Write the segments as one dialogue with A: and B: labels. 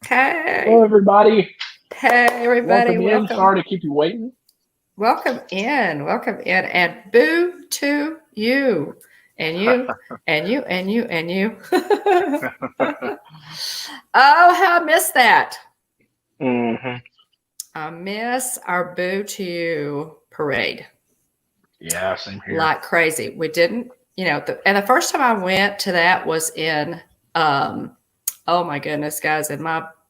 A: Hey.
B: Hello, everybody.
A: Hey, everybody.
B: Welcome in. Sorry to keep you waiting.
A: Welcome in. And boo to you. And you, and you, and you, and you. Oh, how I miss that.
B: Mm-hmm.
A: I miss our boo to you parade.
B: Yeah, same here.
A: Like crazy. We didn't, and the first time I went to that was in, oh my goodness, guys,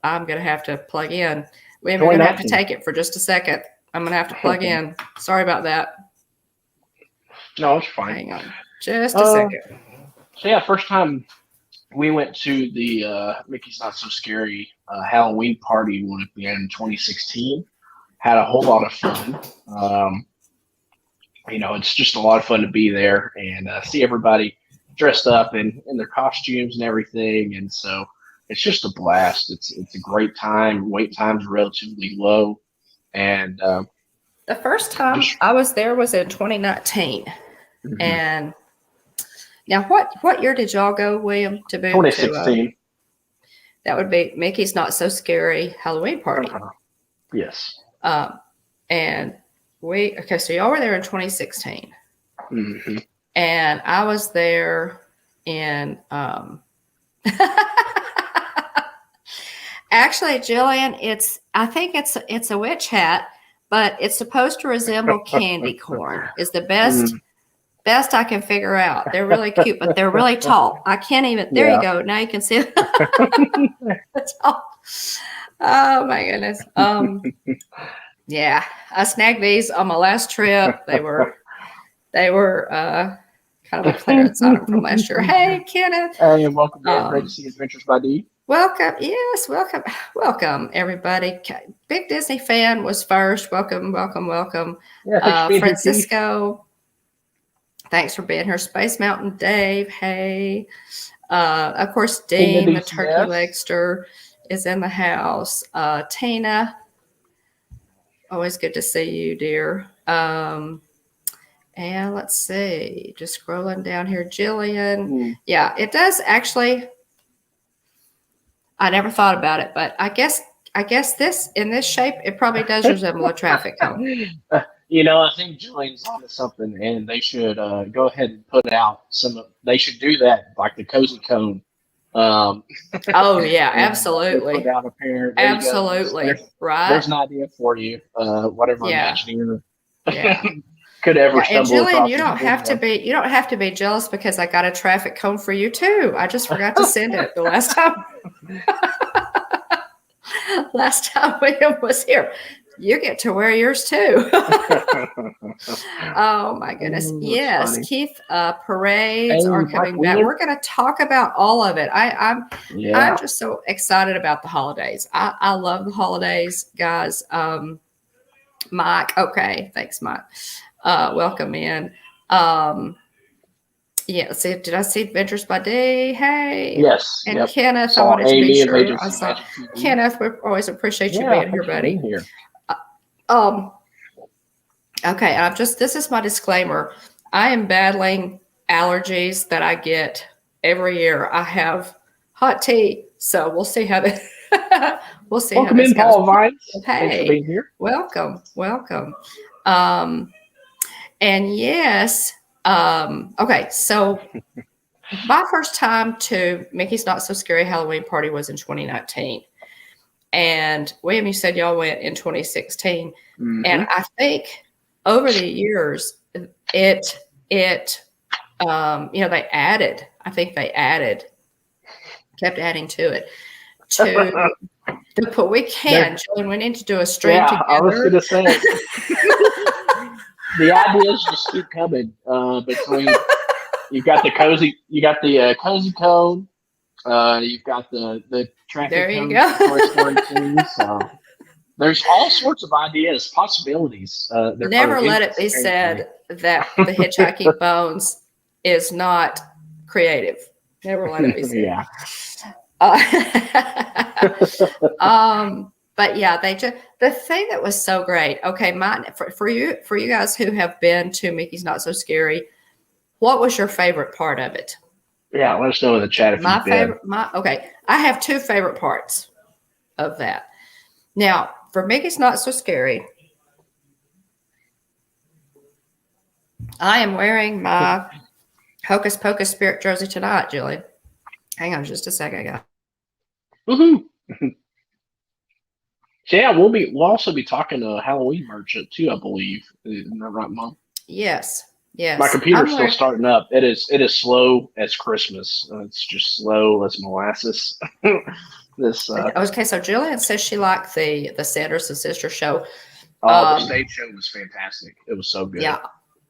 A: I'm going to have to plug in. We're going to have to take it for just a second. I'm going to have to plug in. Sorry about that.
B: No, it's fine.
A: Hang on just a second.
B: So, yeah, first time we went to the Mickey's Not So Scary Halloween party would have been in 2016. Had a whole lot of fun. It's just a lot of fun to be there and see everybody dressed up in their costumes and everything. And so it's just a blast. It's a great time. Wait time's relatively low. And
A: the first time I was there was in 2019.
B: Mm-hmm.
A: And now what year did y'all go, William, to boot?
B: 2016.
A: That would be Mickey's Not So Scary Halloween party.
B: Yes.
A: And so y'all were there in 2016.
B: Mm-hmm.
A: And I was there in actually, Jillian, I think it's a witch hat, but it's supposed to resemble candy corn. Is the best I can figure out. They're really cute, but they're really tall. I can't even. There you go. Now you can see it. Oh my goodness. Yeah, I snagged these on my last trip. They were kind of a clearance item from last year. Hey, Kenneth.
B: Hey, and welcome to Great to See Adventures by Dee.
A: Welcome. Yes, welcome, everybody. Big Disney fan was first. Welcome.
B: Yeah,
A: Francisco. Thanks for being here. Space Mountain Dave. Hey. Of course, Dean, the turkey legster, is in the house. Tina. Always good to see you, dear. And let's see, just scrolling down here, Jillian. Yeah, it does actually. I never thought about it, but I guess this in this shape, it probably does resemble a traffic cone.
B: I think Jillian's onto something, and they should go ahead and put out they should do that, like the cozy cone.
A: Oh yeah, absolutely.
B: Put out a pair.
A: Absolutely, right.
B: There's an idea for you. Whatever imagineer
A: Yeah.
B: could ever stumble
A: and Jillian,
B: across.
A: you don't have to be jealous because I got a traffic cone for you too. I just forgot to send it the last time. Last time William was here. You get to wear yours too. Oh my goodness. Yes, funny. Keith, parades are coming back. We're going to talk about all of it. I'm just so excited about the holidays. I love the holidays, guys. Mike. Okay. Thanks, Mike. Welcome in. Yeah, see, did I see Adventures by Dee? Hey.
B: Yes.
A: And Kenneth, I wanted to be sure. I saw Kenneth. We always appreciate you being here, buddy.
B: Here.
A: Okay, this is my disclaimer. I am battling allergies that I get every year. I have hot tea, so we'll see how this we'll see
B: welcome
A: how this
B: in, Paul Vines.
A: Hey,
B: thanks for being here.
A: Welcome. And yes, okay, so my first time to Mickey's Not So Scary Halloween party was in 2019. And William, you said y'all went in 2016. Mm-hmm. And I think over the years, they added, kept adding to it. Jillian, we need to do a stream together.
B: I was going to say, the ideas just keep coming. Between you've got the cozy cone. You've got the traffic.
A: There you go.
B: So there's all sorts of ideas, possibilities.
A: Never let it be said that the hitchhiking bones is not creative. Never let it be said.
B: Yeah.
A: But yeah, the thing that was so great. Okay, for you guys who have been to Mickey's Not So Scary, what was your favorite part of it?
B: Yeah, let us know in the chat if
A: I have two favorite parts. of that. Now, for Mickey's Not So Scary, I am wearing my Hocus Pocus Spirit jersey tonight, Julie. Hang on just a second, guys.
B: Woohoo! So yeah, we'll also be talking to Halloween merchant too, I believe. Isn't that right, Mom?
A: Yes. Yes.
B: My computer's still starting up. It is slow as Christmas. It's just slow as molasses.
A: Okay, so Julian says she liked the Sanders and Sister show.
B: The stage show was fantastic. It was so good.
A: Yeah.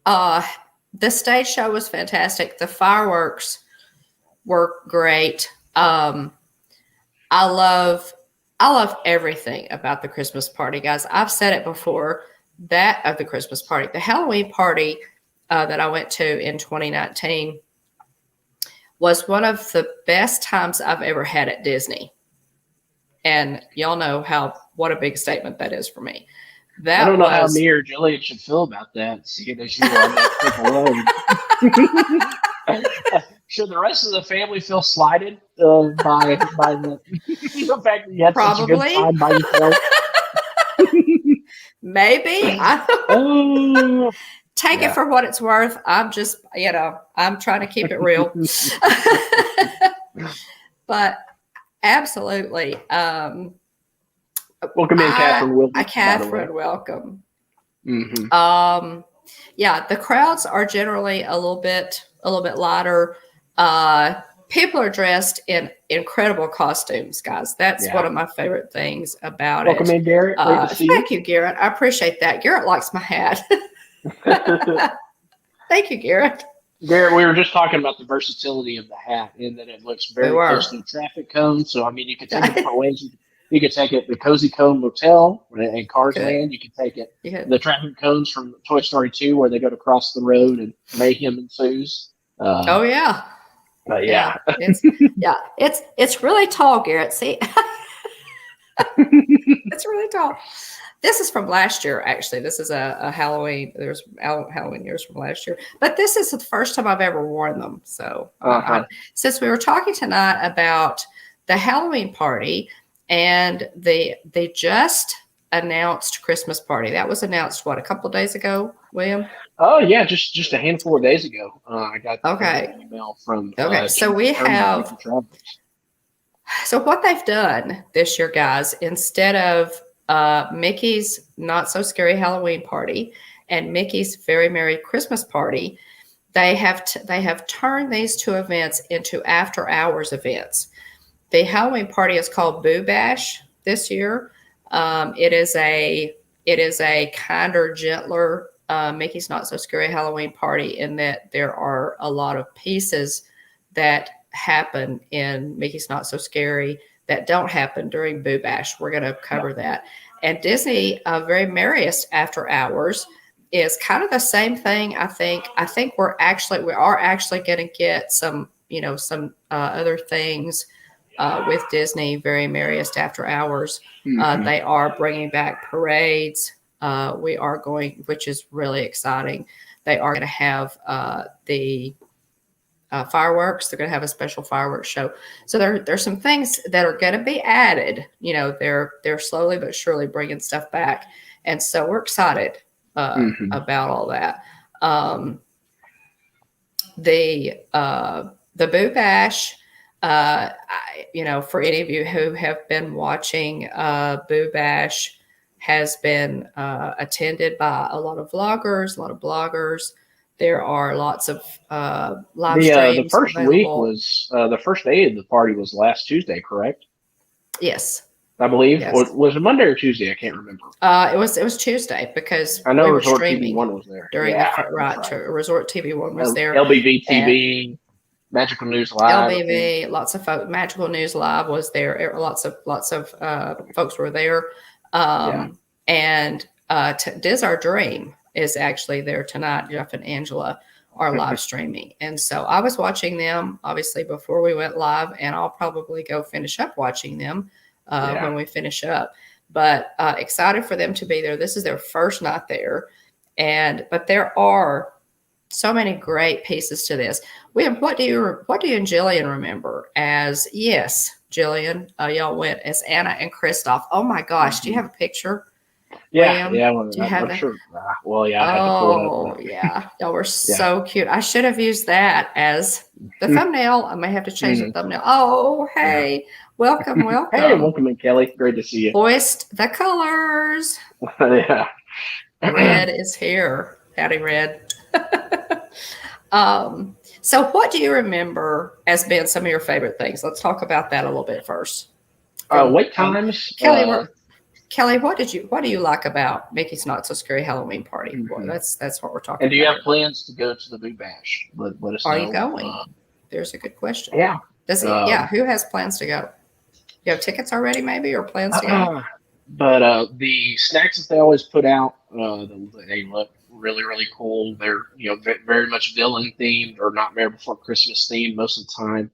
A: The stage show was fantastic. The fireworks were great. I love everything about the Christmas party, guys. I've said it before, that of the Christmas party. The Halloween party that I went to in 2019 was one of the best times I've ever had at Disney. And y'all know what a big statement that is for me.
B: I don't know how me or Jillian should feel about that, seeing as you are on that trip alone. Should the rest of the family feel slighted by the fact that you had such a good time by yourself?
A: Maybe. Take it for what it's worth. I'm just, I'm trying to keep it real. But absolutely.
B: Welcome in, Catherine.
A: Welcome.
B: Mm-hmm.
A: Yeah, the crowds are generally a little bit lighter. People are dressed in incredible costumes, guys. That's one of my favorite things about it.
B: Welcome in, Garrett. Great to see
A: thank you, Garrett. I appreciate that. Garrett likes my hat. Thank you, Garrett.
B: Garrett, we were just talking about the versatility of the hat and that it looks very close to the traffic cone. So, I mean, you could take it different ways. You could take it the Cozy Cone Motel in Cars Land. You could take it the traffic cones from Toy Story 2 where they go to cross the road and mayhem ensues.
A: Oh, yeah.
B: Yeah.
A: It's really tall, Garrett. See? It's really tall. This is from last year, actually. This is a Halloween. There's Halloween years from last year. But this is the first time I've ever worn them. So since we were talking tonight about the Halloween party and the just announced Christmas party. That was announced, a couple of days ago, William?
B: Oh, yeah, just a handful of days ago. I got an email from
A: so we have – so what they've done this year, guys, instead of Mickey's Not So Scary Halloween Party and Mickey's Very Merry Christmas Party, they have turned these two events into after-hours events. The Halloween party is called Boo Bash this year. It is a kinder, gentler Mickey's Not So Scary Halloween party in that there are a lot of pieces that happen in Mickey's Not So Scary that don't happen during Boo Bash. We're going to cover that. And Disney Very Merriest After Hours is kind of the same thing. I think we are actually going to get some other things with Disney Very Merriest After Hours. Mm-hmm. They are bringing back parades. We are going, which is really exciting. They are going to have the fireworks. They're going to have a special fireworks show. So there's some things that are going to be added. They're slowly but surely bringing stuff back, and so we're excited about all that. The Boo Bash. For any of you who have been watching, Boo Bash has been attended by a lot of vloggers, a lot of bloggers. There are lots of live streams.
B: The first week was the first day of the party was last Tuesday, correct?
A: Yes,
B: I believe. Yes. Was it Monday or Tuesday? I can't remember.
A: It was Tuesday because
B: I know
A: we
B: Resort
A: were streaming
B: TV1 was there
A: during Resort TV1 was there.
B: LBV TV. Magical News Live.
A: LBV, lots of folks. Magical News Live was there. Lots of folks were there. And Diz Our Dream is actually there tonight. Jeff and Angela are live streaming. And so I was watching them, obviously, before we went live, and I'll probably go finish up watching them when we finish up. But excited for them to be there. This is their first night there. But there are so many great pieces to this. What do you and Jillian remember as, yes, Jillian. Y'all went as Anna and Kristoff. Oh my gosh, do you have a picture?
B: Yeah,
A: William,
B: yeah. Well,
A: do you have
B: I'm
A: that?
B: sure. Well, yeah, I had to pull it up.
A: Oh,
B: But
A: yeah. Y'all were
B: yeah.
A: so cute. I should have used that as the thumbnail. I may have to change the
B: Mhm.
A: thumbnail. Oh,
B: Yeah.
A: hey. Welcome,
B: Hey,
A: welcome.
B: welcome in, Kelly. Great to see you.
A: Voiced the colors.
B: Yeah.
A: Red is here. Howdy, Red. So what do you remember as being some of your favorite things? Let's talk about that a little bit first.
B: Wait times.
A: Kelly, Kelly, what do you like about Mickey's Not So Scary Halloween Party? Well,
B: Mhm.
A: that's what we're talking
B: And do you
A: about
B: have
A: here.
B: plans to go to the Boo Bash? Let us
A: Are
B: know.
A: you going? There's a good question.
B: Yeah.
A: Yeah, who has plans to go? You have tickets already, maybe, or plans to go?
B: But the snacks that they always put out, they look really, really cool. They're very much villain themed or Nightmare Before Christmas themed most of the time.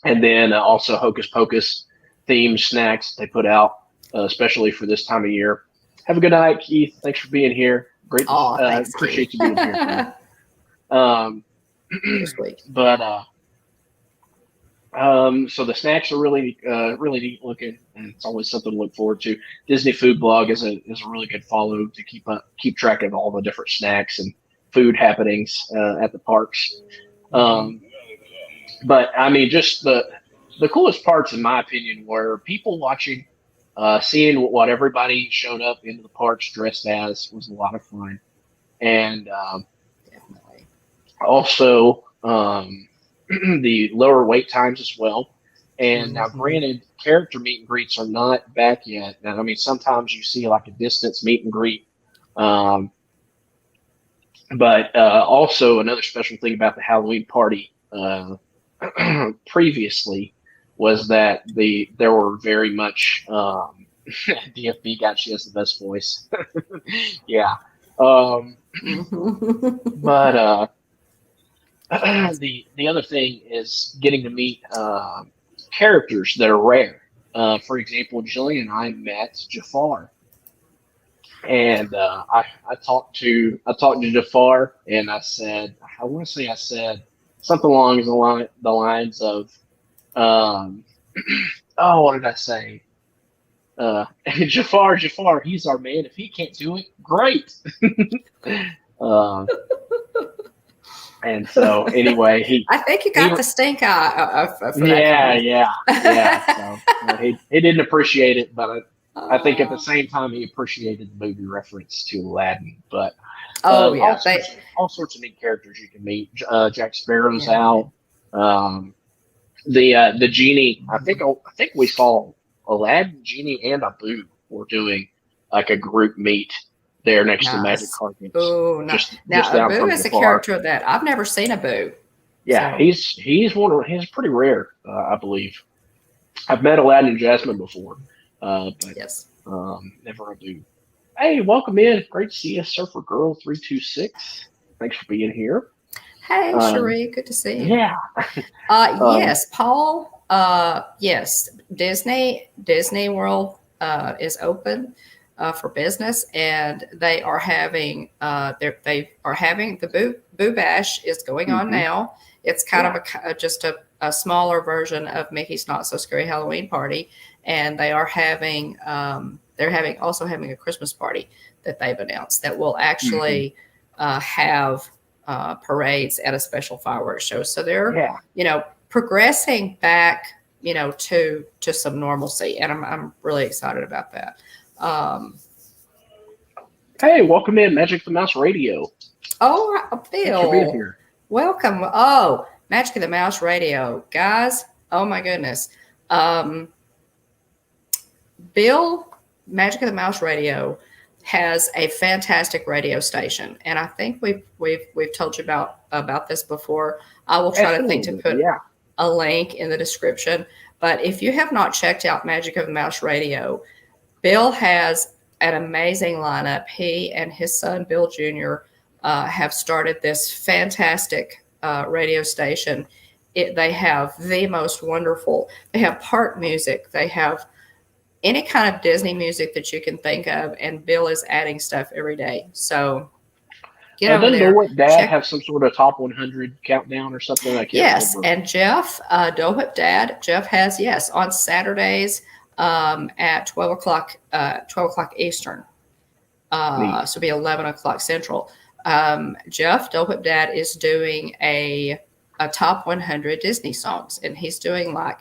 B: And then also Hocus Pocus themed snacks they put out, especially for this time of year. Have a good night, Keith. Thanks for being here. Great.
A: Oh, thanks,
B: Appreciate
A: Keith.
B: you being here.
A: You're sweet.
B: But so the snacks are really really neat looking, and it's always something to look forward to. Disney Food Blog is a really good follow to keep track of all the different snacks and food happenings at the parks. Um, but I mean, just the coolest parts, in my opinion, were people watching, seeing what everybody showed up into the parks dressed as was a lot of fun, and
A: Definitely.
B: also the lower wait times as well. And now, granted, character meet and greets are not back yet. Now, I mean, sometimes you see like a distance meet and greet. Um, but also, another special thing about the Halloween party previously was that there were very much DFB got she has the best voice. Yeah. But the other thing is getting to meet characters that are rare. For example, Jillian and I met Jafar, and I talked to Jafar, and I want to say I said something along the lines of um, oh, what did I say? Jafar, he's our man. If he can't do it, great. uh, and so anyway,
A: I think you got the stink eye for that.
B: Yeah. So he didn't appreciate it, but I think at the same time he appreciated the movie reference to Aladdin. But
A: yeah,
B: all sorts of neat characters you can meet. Jack Sparrow's out. The genie. I think we saw Aladdin, Genie, and Abu were doing like a group meet there next to Magic Carpet.
A: Oh, nice. Now Abu is a character that I've never seen. Abu.
B: Yeah, so. He's pretty rare, I believe. I've met Aladdin and Jasmine before, but
A: yes,
B: never Abu. Hey, welcome in. Great to see you, Surfer Girl 326. Thanks for being here.
A: Hey, Cherie, good to see you.
B: Yeah.
A: Yes, Paul. Yes, Disney World is open for business, and they are having the Boo Bash is going on now. It's kind of just a smaller version of Mickey's Not So Scary Halloween Party, and they are having also having a Christmas party that they've announced that will actually have parades at a special fireworks show. So they're progressing back to some normalcy, and I'm really excited about that.
B: Hey, welcome in, Magic the Mouse Radio.
A: Oh, Bill.
B: Thanks for being here.
A: Welcome. Oh, Magic of the Mouse Radio. Guys, oh my goodness. Bill, Magic of the Mouse Radio has a fantastic radio station, and I think we've told you about this before. I will try to think to put a link in the description. But if you have not checked out Magic of the Mouse Radio, Bill has an amazing lineup. He and his son Bill Jr. Have started this fantastic radio station. They have the most wonderful. They have park music. They have any kind of Disney music that you can think of, and Bill is adding stuff every day. So get over
B: Doesn't
A: there.
B: What Dad
A: Check.
B: have some sort of top 100 countdown or something? I can't
A: Yes,
B: remember.
A: and Jeff, Dole Whip Dad, Jeff has, yes, on Saturdays at 12 o'clock, 12 o'clock Eastern.
B: Neat.
A: So it'll be 11 o'clock Central. Jeff, Dole Whip Dad, is doing a top 100 Disney songs, and he's doing like,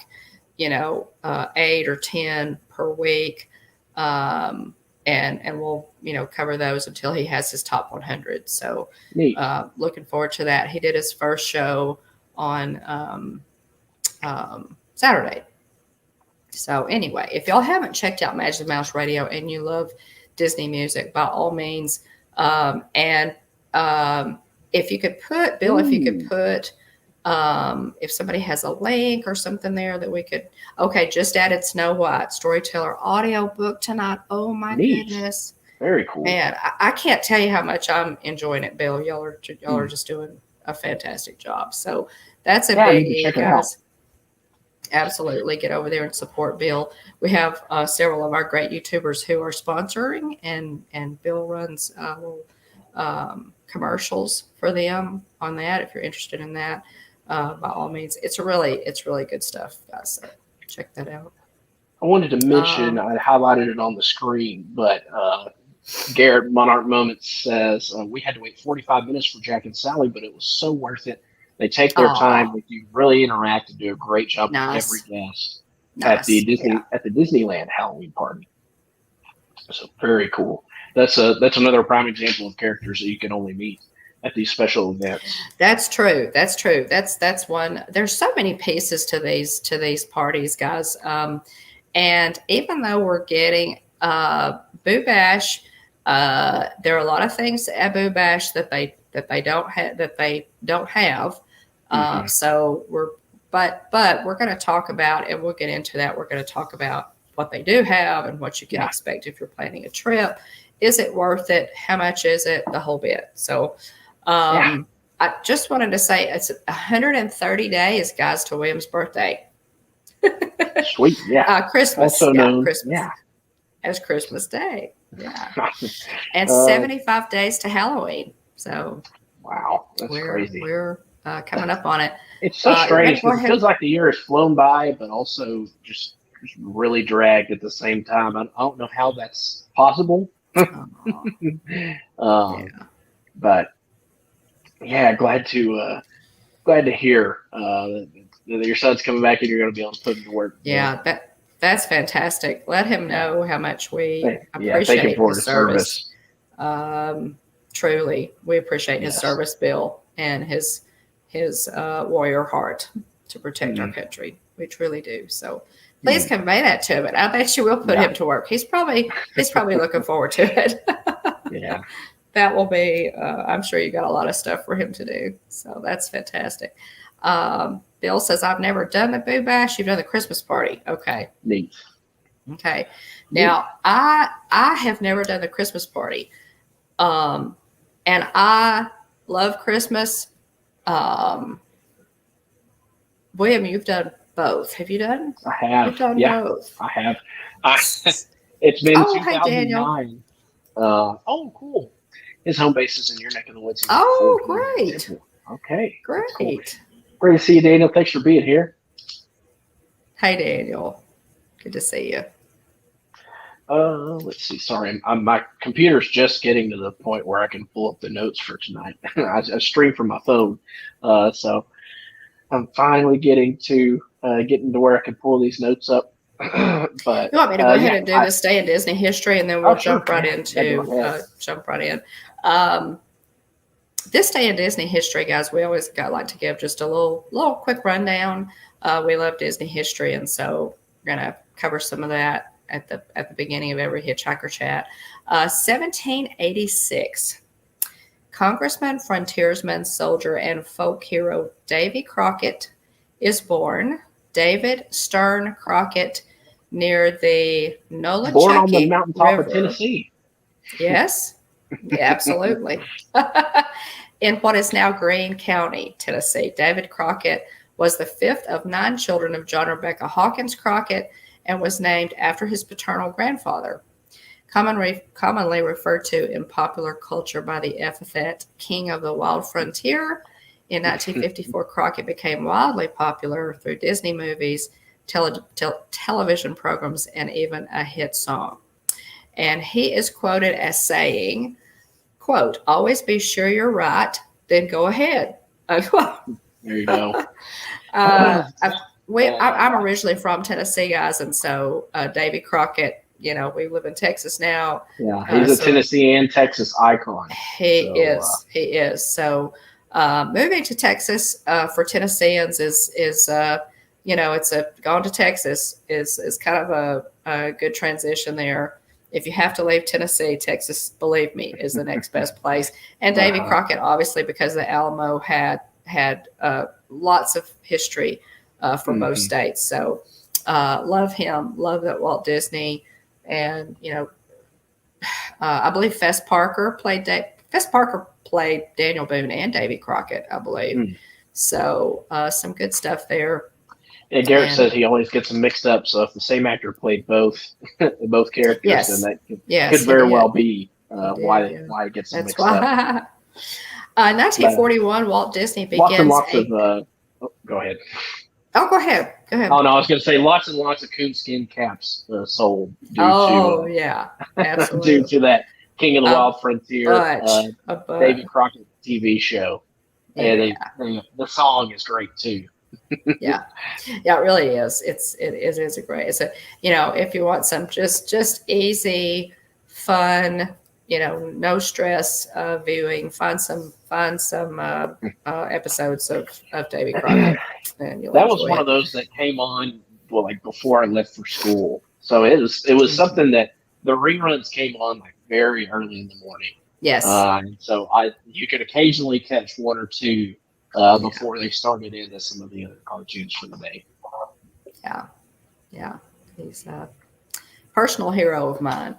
A: 8 or 10 per week. And we'll, cover those until he has his top 100. So
B: Neat.
A: looking forward to that. He did his first show on Saturday. So anyway, if y'all haven't checked out Magic the Mouse Radio and you love Disney music, by all means, if you could put, Bill, if you could put, if somebody has a link or something there that we could, okay, just added Snow White Storyteller audio book tonight. Oh my goodness.
B: Very cool.
A: Man, I can't tell you how much I'm enjoying it, Bill. Y'all are just doing a fantastic job. So that's a big, guys. Absolutely. Get over there and support Bill. We have several of our great YouTubers who are sponsoring, and Bill runs little commercials for them on that. If you're interested in that, by all means, it's really good stuff, guys. So check that out.
B: I wanted to mention, I highlighted it on the screen, but Garrett Monarch Moments says, we had to wait 45 minutes for Jack and Sally, but it was so worth it. They take their time with you, really interact, and do a great job with every guest at the Disneyland Halloween party. So very cool. That's another prime example of characters that you can only meet at these special events. That's true. That's one. There's so many pieces to these parties, guys. And even though we're getting Boo Bash, there are a lot of things at Boo Bash that they don't have. So but we're going to talk about, and we'll get into that. We're going to talk about what they do have and what you can expect if you're planning a trip. Is it worth it? How much is it? The whole bit. So I just wanted to say it's 130 days, guys, to William's birthday. Sweet. Yeah.
A: Christmas.
B: Also known,
A: Christmas. As Christmas Day. Yeah. And 75 days to Halloween. So
B: wow, that's crazy.
A: We're coming up on it.
B: It's so strange because it feels like the year has flown by, but also just really dragged at the same time. I don't know how that's possible. But yeah, glad to hear that your son's coming back and you're going to be able to put him to work.
A: Yeah, that's fantastic. Let him know how much we appreciate his service. Truly, we appreciate his service, Bill, and his warrior heart to protect our country. We truly do. So please convey that to him. And I bet you will put him to work. He's probably looking forward to it.
B: Yeah.
A: That will be, I'm sure you got a lot of stuff for him to do. So that's fantastic. Bill says, I've never done the Boo Bash. You've done the Christmas party. Okay.
B: Neat.
A: Okay. Now, I have never done the Christmas party. And I love Christmas. William, you've done both. Have you done?
B: I have.
A: You've done both.
B: I have. It's been 2009.
A: Hey, Daniel.
B: Cool. His home base is in your neck of the woods.
A: Oh, great.
B: Okay.
A: Great.
B: Cool. Great to see you, Daniel. Thanks for being here.
A: Hey, Daniel. Good to see you.
B: Let's see. Sorry, my computer's just getting to the point where I can pull up the notes for tonight. I stream from my phone, so I'm finally getting to where I can pull these notes up. But
A: you want me to go ahead and do this day in Disney history, and then we'll jump right in. This day in Disney history, guys, we always like to give just a little quick rundown. We love Disney history, and so we're gonna cover some of that at the beginning of every Hitchhiker Chat. 1786, Congressman, frontiersman, soldier, and folk hero Davey Crockett is born. David Stern Crockett, near the Nolichucky
B: born on the mountaintop
A: River.
B: Of Tennessee.
A: Yes, absolutely. In what is now Greene County, Tennessee. David Crockett was the fifth of 9 children of John and Rebecca Hawkins Crockett and was named after his paternal grandfather. commonly referred to in popular culture by the epithet King of the Wild Frontier. In 1954, Crockett became wildly popular through Disney movies, television programs, and even a hit song. And he is quoted as saying, quote, "Always be sure you're right, then go ahead."
B: There you go.
A: I'm originally from Tennessee, guys, and so Davey Crockett, we live in Texas now.
B: Yeah, he's a Tennessee and Texas icon.
A: He is. So moving to Texas for Tennesseans is it's going to Texas is kind of a good transition there. If you have to leave Tennessee, Texas, believe me, is the next best place. And Davey Crockett, obviously, because the Alamo had lots of history for both states. So love him, love that Walt Disney. And, I believe Fess Parker played Daniel Boone and Davey Crockett, I believe. So some good stuff there.
B: Yeah, Garrett says he always gets them mixed up. So if the same actor played both characters, then that could very well be why it gets them mixed up.
A: 1941, Walt Disney begins.
B: Lots of go ahead.
A: Oh, go ahead.
B: Oh no, I was going to say lots and lots of coonskin caps sold.
A: Yeah, absolutely.
B: Due to that King of the Wild Frontier, Davey Crockett TV show, and the song is great too.
A: yeah, it really is. It is a great. It's if you want some just easy, fun, no stress viewing, find some episodes of Davey Crockett. And
B: that was one of those that came on before I left for school. So it was something that the reruns came on very early in the morning.
A: Yes.
B: So you could occasionally catch one or two before they started into some of the other cartoons for the day.
A: Yeah. He's a personal hero of mine.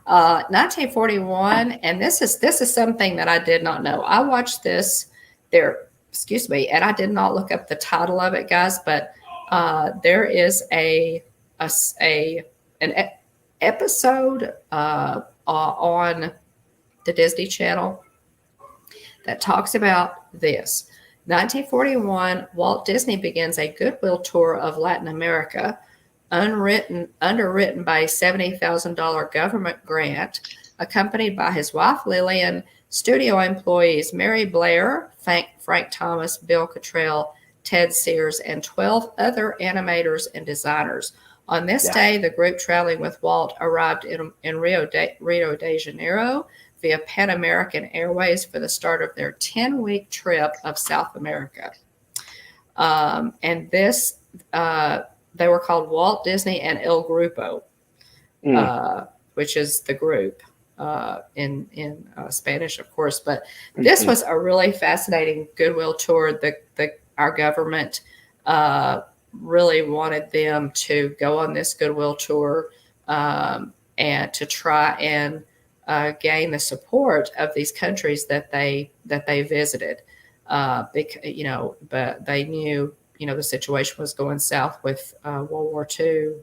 A: 1941, and this is something that I did not know. I watched this and I did not look up the title of it, guys, but there is an episode on the Disney Channel that talks about this. 1941, Walt Disney begins a goodwill tour of Latin America, underwritten by a $70,000 government grant, accompanied by his wife Lillian, studio employees Mary Blair, Frank Thomas, Bill Cottrell, Ted Sears, and 12 other animators and designers. On this day, the group traveling with Walt arrived in Rio de Janeiro via Pan American Airways for the start of their 10-week trip of South America. And this, they were called Walt Disney and El Grupo, which is the group in Spanish, of course. But this was a really fascinating goodwill tour. Our government really wanted them to go on this goodwill tour and to try and gain the support of these countries that they visited. But they knew the situation was going south with World War II,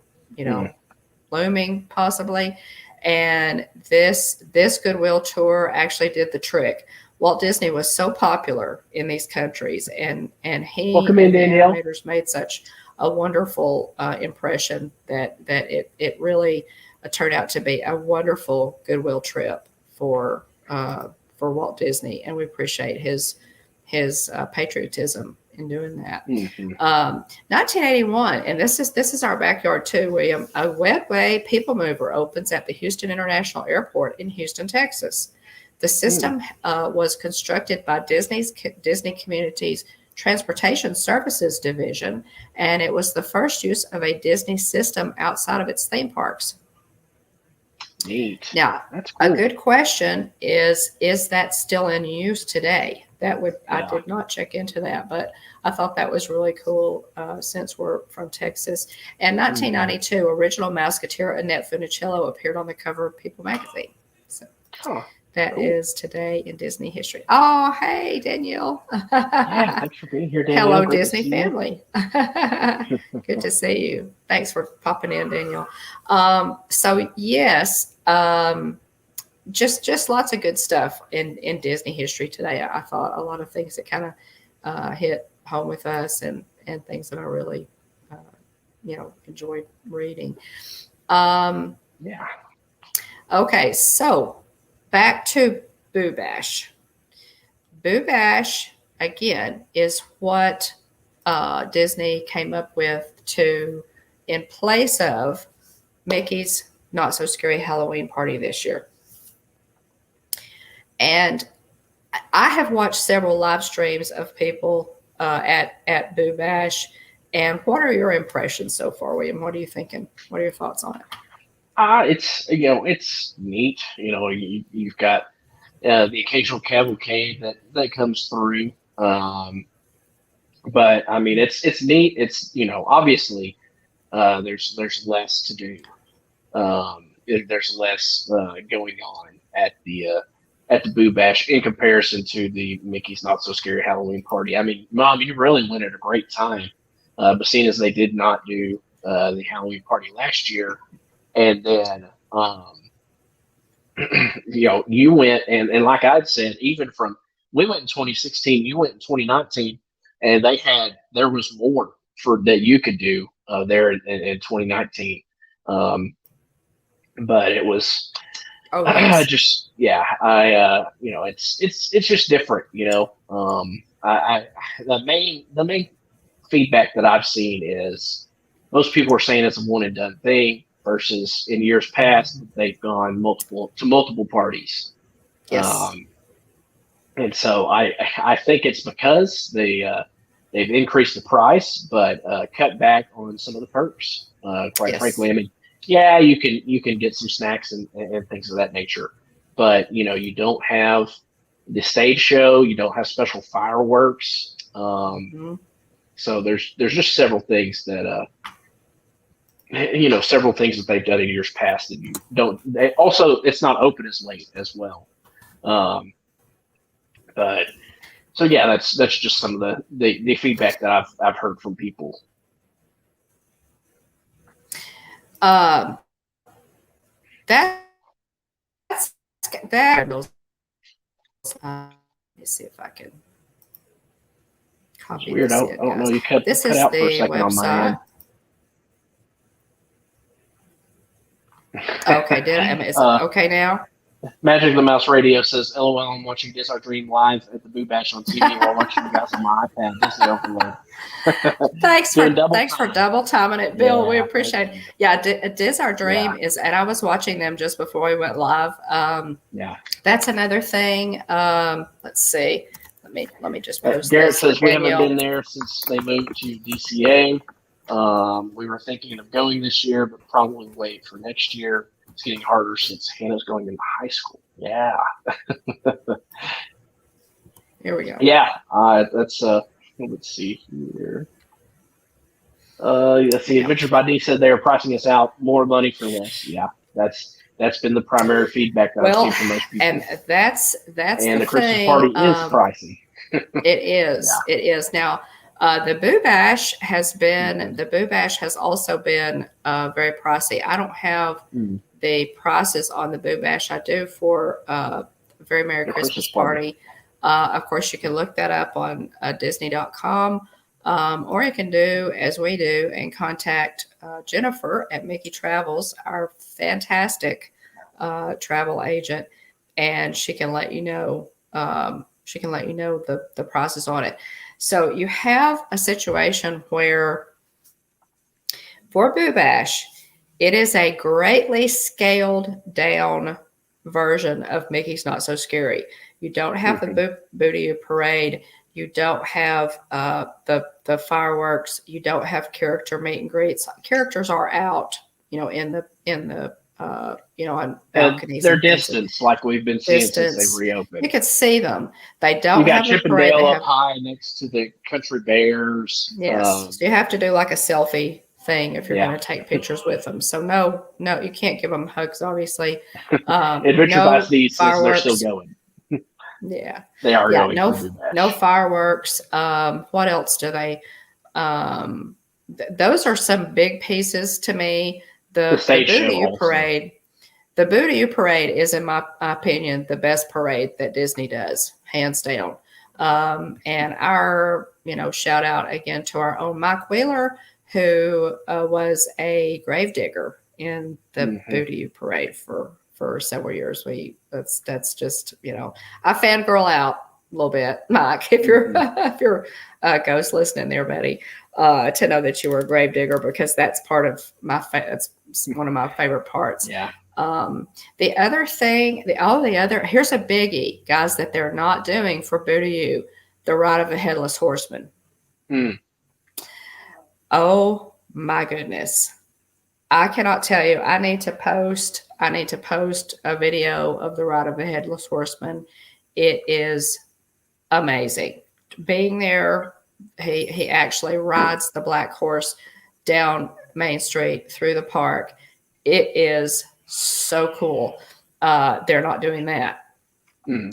A: looming possibly. And this goodwill tour actually did the trick. Walt Disney was so popular in these countries, and he and the animators made such a wonderful impression that it really turned out to be a wonderful goodwill trip for Walt Disney, and we appreciate his patriotism in doing that. 1981, and this is our backyard too, William. A Wedway people mover opens at the Houston International Airport in Houston, Texas. The system was constructed by Disney Communities Transportation Services Division, and it was the first use of a Disney system outside of its theme parks.
B: Neat.
A: Now, that's cool. A good question is that still in use today? I did not check into that, but I thought that was really cool since we're from Texas. And 1992, original Mouseketeer Annette Funicello appeared on the cover of People magazine. So that is today in Disney history. Oh, hey, Danielle.
B: Yeah, thanks for being here, Danielle.
A: Hello,
B: Great
A: Disney family. Good to see you. Thanks for popping in, Danielle. So yes, just lots of good stuff in Disney history today. I thought a lot of things that kind of hit home with us, and things that I really enjoyed reading.
B: Yeah.
A: Okay, so back to Boo Bash. Boo Bash, again, is what Disney came up with in place of Mickey's Not So Scary Halloween Party this year. And I have watched several live streams of people at Boo Bash. And what are your impressions so far, William? What are you thinking? What are your thoughts on it?
B: It's neat. You've got the occasional cavalcade that comes through. But I mean, it's neat. It's obviously there's less to do. There's less going on at the Boo Bash in comparison to the Mickey's Not So Scary Halloween Party. I mean, Mom, you really went at a great time. But seeing as they did not do the Halloween party last year, and then you went and like I'd said, we went in 2016, you went in 2019, and there was more that you could do there in 2019. But it was it's just different, the main feedback that I've seen is most people are saying it's a one and done thing versus in years past they've gone to multiple parties.
A: Yes.
B: And so I think it's because they've increased the price but cut back on some of the perks. Quite frankly, I mean, yeah, you can get some snacks and things of that nature, but you don't have the stage show, you don't have special fireworks. So there's just several things that they've done in years past that you don't. Also, it's not open as late as well. But so yeah, that's just some of the feedback that I've heard from people.
A: That. Let me see if I can copy
B: weird.
A: this.
B: I don't know. You cut
A: this
B: cut
A: is
B: out
A: the
B: for a second
A: website.
B: on my end.
A: Okay, is it okay now?
B: Magic of the Mouse Radio says, "LOL, I'm watching This Our Dream live at the Boo Bash on TV while watching you guys on my iPad. Disney overload."
A: Thanks for double timing it, Bill. We appreciate it. Yeah, Diz Our Dream is, and I was watching them just before we went live. That's another thing. Let's see. Let me just post
B: Garrett
A: this.
B: says we haven't been there since they moved to DCA. We were thinking of going this year, but probably wait for next year. It's getting harder since Hannah's going into high school. Yeah.
A: Here we go.
B: Yeah. That's let's see here. Let's see. Adventure by D said they are pricing us out more money for less. Yeah. That's been the primary feedback that I've seen from most people.
A: And that's
B: and the Christmas party is pricey.
A: It is. Yeah. It is. Now, the Boo Bash has also been very pricey. I don't have the prices on the Boo Bash. I do for Very Merry Christmas Party. Of course, you can look that up on Disney.com, or you can do as we do and contact Jennifer at Mickey Travels, our fantastic travel agent, and she can let you know. The prices on it. So you have a situation where for Boo Bash, it is a greatly scaled down version of Mickey's Not So Scary. You don't have the Booty Parade. You don't have the fireworks. You don't have character meet and greets. Characters are out, in the on balconies.
B: They're distance, like we've been seeing since they've reopened.
A: You can see them. They don't have
B: Chip and Dale up high next to the Country Bears.
A: Yes, so you have to do like a selfie thing if you're going to take pictures with them. So no, you can't give them hugs, obviously.
B: Adventure by Sea says they're still going.
A: Yeah.
B: They are going.
A: No fireworks. What else do they? Those are some big pieces to me. The Booty Parade. The Booty Parade is, in my opinion, the best parade that Disney does, hands down. And our, shout out again to our own Mike Wheeler, who was a gravedigger in the Booty Parade for several years. That's just, I fangirl out a little bit, Mike, if you're a ghost listening there, buddy, to know that you were a gravedigger, because that's part of that's one of my favorite parts.
B: Yeah.
A: The other thing, here's a biggie, guys, that they're not doing for Boo-to-You, the Ride of the Headless Horseman. Oh my goodness. I cannot tell you. I need to post a video of the Ride of the Headless Horseman. It is amazing. Being there, he actually rides the black horse down Main Street through the park. It is so cool. They're not doing that.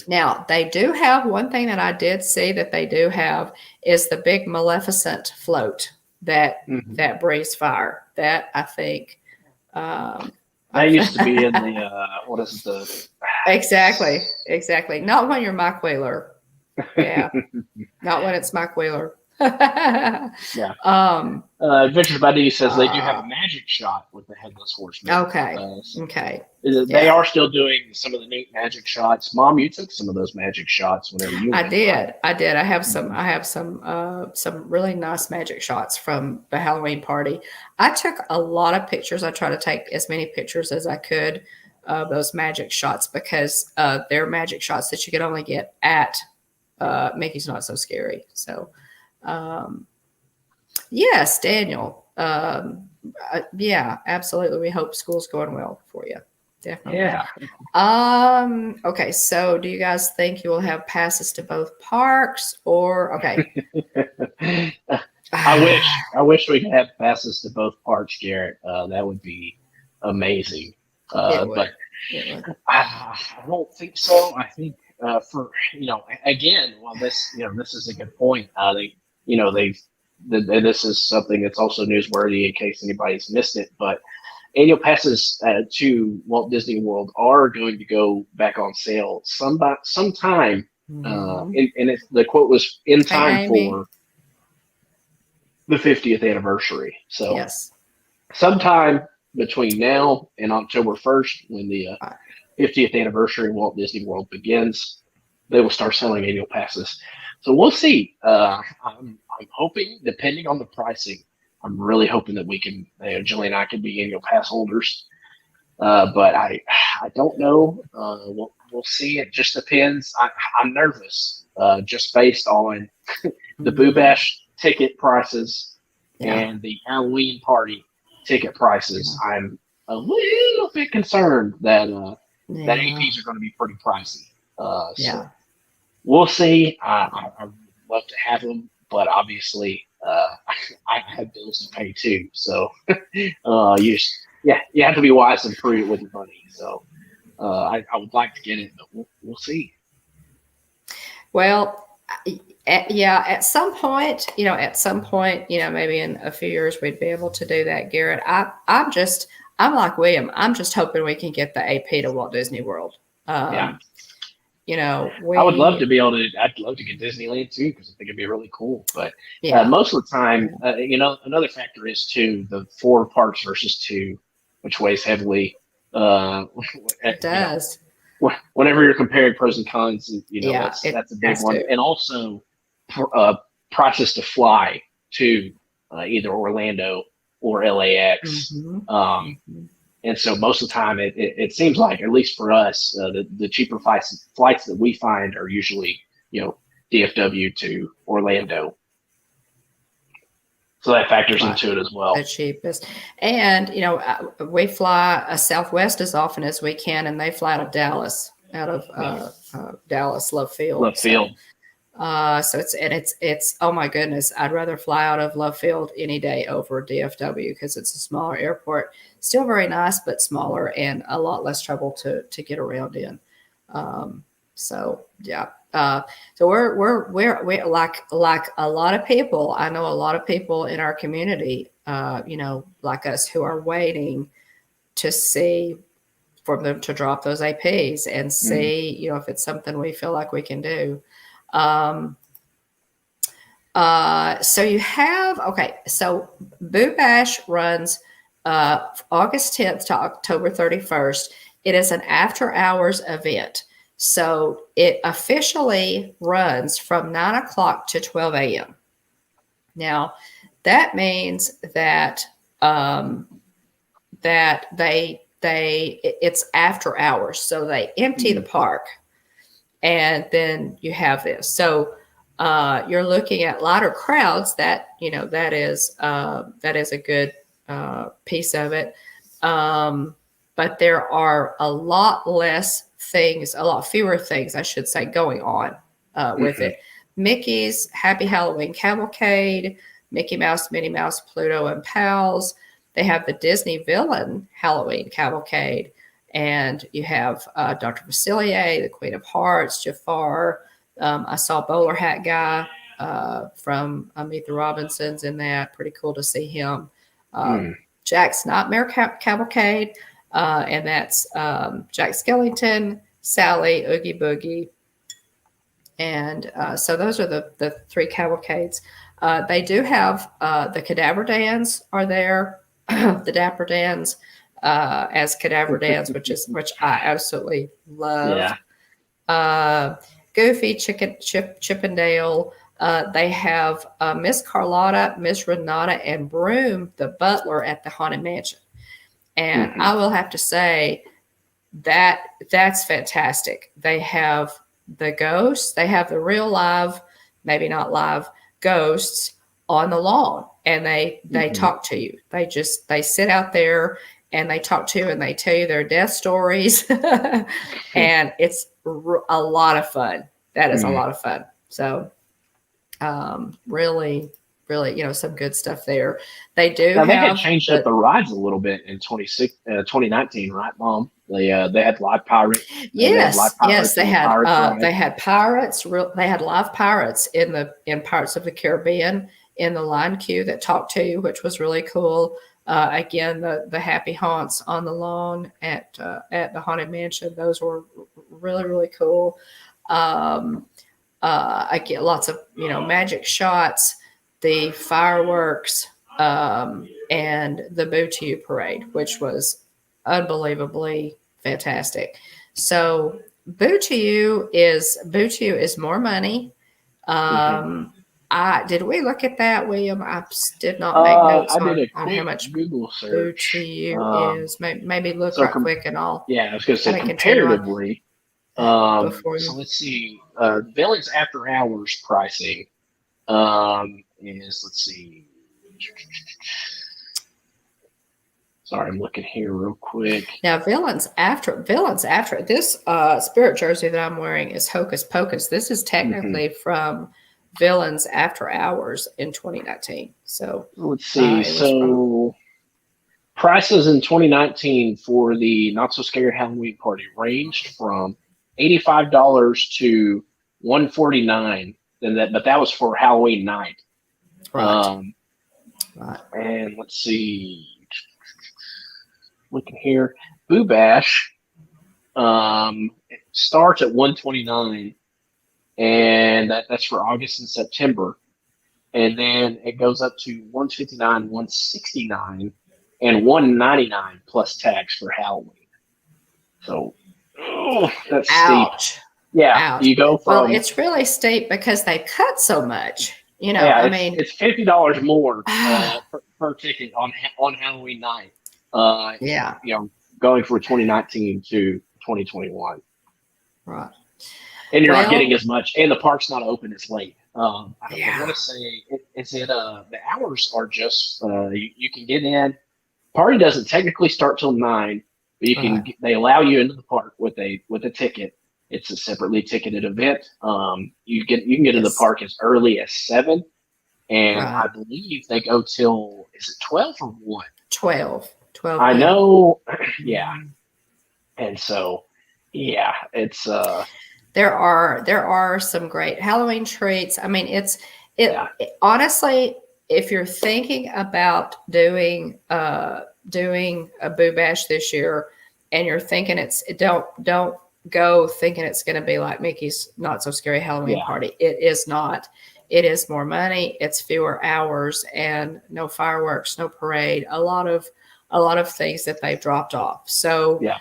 A: Now, they do have one thing that I did see that they do have is the big Maleficent float that breathes fire. That, I think,
B: that used to be in the what is it,
A: exactly. Not when you're Mike Wheeler. Yeah. Not when it's Mike Wheeler.
B: Yeah. Adventures by D says they do have a magic shot with the Headless Horseman.
A: Okay.
B: They are still doing some of the neat magic shots. Mom, you took some of those magic shots whenever you went.
A: I did. I have some really nice magic shots from the Halloween party. I took a lot of pictures. I tried to take as many pictures as I could of those magic shots, because they're magic shots that you could only get at Mickey's Not So Scary. So yes, Daniel. Yeah, absolutely. We hope school's going well for you. Definitely.
B: Yeah.
A: Okay. So do you guys think you will have passes to both parks, or okay?
B: I wish we could have passes to both parks, Garrett. That would be amazing. But I don't think so. I think for again, well, this is a good point. This is something that's also newsworthy in case anybody's missed it. But annual passes to Walt Disney World are going to go back on sale sometime. And the quote was in time for the 50th anniversary. So
A: yes,
B: sometime between now and October 1st, when the 50th anniversary of Walt Disney World begins, they will start selling annual passes. So we'll see. I'm hoping, depending on the pricing, I'm really hoping that we can, Julie and I can be annual pass holders. But I don't know. We'll see. It just depends. I'm nervous, just based on the Boo Bash ticket prices and the Halloween party ticket prices. I'm a little bit concerned that that APs are going to be pretty pricey. So we'll see. I would love to have them, but obviously I have bills to pay too. So you have to be wise and prudent with your money. So I would like to get it, but we'll see.
A: Well, at some point, maybe in a few years we'd be able to do that, Garrett. I'm like William. I'm just hoping we can get the AP to Walt Disney World. I would
B: love to be able to. I'd love to get Disneyland too, because I think it'd be really cool. But most of the time, another factor is too the 4 parks versus 2, which weighs heavily.
A: It does.
B: Whenever you're comparing pros and cons, that's a big one, and also prices to fly to either Orlando or LAX. And so most of the time, it seems like, at least for us, the cheaper flights that we find are usually, DFW to Orlando. So that factors into it as well.
A: The cheapest. And, we fly Southwest as often as we can, and they fly out of Dallas, Dallas Love Field. So it's oh my goodness, I'd rather fly out of Love Field any day over DFW because it's a smaller airport. Still very nice, but smaller and a lot less trouble to get around in. So yeah. So we're like a lot of people. I know a lot of people in our community, like us, who are waiting to see for them to drop those APs and see, if it's something we feel like we can do. So you have, so Boo Bash runs August 10th to October 31st. It is an after hours event. So it officially runs from 9 o'clock to 12 a.m. Now, that means that it's after hours. So they empty the park, and then you have this. So you're looking at lighter crowds. That is a good piece of it. But there are a lot fewer things, I should say, going on with it. Mickey's Happy Halloween Cavalcade, Mickey Mouse, Minnie Mouse, Pluto, and Pals. They have the Disney Villain Halloween Cavalcade, and you have Dr. Facilier, the Queen of Hearts, Jafar. I saw Bowler Hat Guy from Meet the Robinsons in that. Pretty cool to see him. Jack's Nightmare Cavalcade, and that's Jack Skellington, Sally, Oogie Boogie. And so those are the three cavalcades. They do have the Cadaver Dans are there, the Dapper Dans as Cadaver Dans, which I absolutely love. Yeah. Goofy, Chip and Dale. They have Miss Carlotta, Miss Renata, and Broom, the butler at the Haunted Mansion. And I will have to say that's fantastic. They have the ghosts. They have the real live, maybe not live, ghosts on the lawn, and they talk to you. They sit out there and they talk to you and they tell you their death stories, and it's a lot of fun. That is a lot of fun. So, really, some good stuff there. They do. Now,
B: they had changed up the rides a little bit in 2019, right, Mom? They had live pirates.
A: Yes, they had pirates. They had live pirates in parts of the Caribbean in the line queue that talked to you, which was really cool. Again, the happy haunts on the lawn at the Haunted Mansion, those were really, really cool. I get lots of magic shots, the fireworks, and the Boo to You parade, which was unbelievably fantastic. So Boo to You is more money. Did we look at that, William? I did not make notes on how much
B: Google search.
A: Boo to You is. Maybe look quick and all.
B: Yeah, I was going to say comparatively. So let's see. Villains After Hours pricing is, let's see. Sorry, I'm looking here real quick.
A: Now, Villains After this spirit jersey that I'm wearing is Hocus Pocus. This is technically from Villains After Hours in 2019. So
B: let's see. Prices in 2019 for the Not So Scary Halloween Party ranged from $85 to $149, but that was for Halloween night.
A: Right.
B: And let's see. Looking here, Boo Bash it starts at $129, and that's for August and September, and then it goes up to $159, $169, and $199 plus tax for Halloween. So. Oh, that's steep. Yeah, ouch. You go from.
A: Well, it's really steep because they cut so much.
B: It's $50 more per ticket on Halloween night. Going from 2019 to 2021.
A: Right.
B: And you're not getting as much, and the park's not open as late. I want to say the hours are just you can get in. Party doesn't technically start till 9. But you can. They allow you into the park with a ticket, It's a separately ticketed event. You can get to the
A: Yes.
B: park as early as 7, and
A: Right.
B: I believe they go till, is it 12 or 1?
A: 12. 12
B: I
A: p.m.
B: know, yeah. And so, yeah, it's
A: There are some great Halloween treats. I mean,
B: yeah,
A: it honestly, if you're thinking about doing a Boo Bash this year, and you're thinking don't go thinking it's going to be like Mickey's Not So Scary Halloween
B: yeah,
A: Party. It is not. It is more money. It's fewer hours and no fireworks, no parade. A lot of things that they've dropped off. So
B: yeah,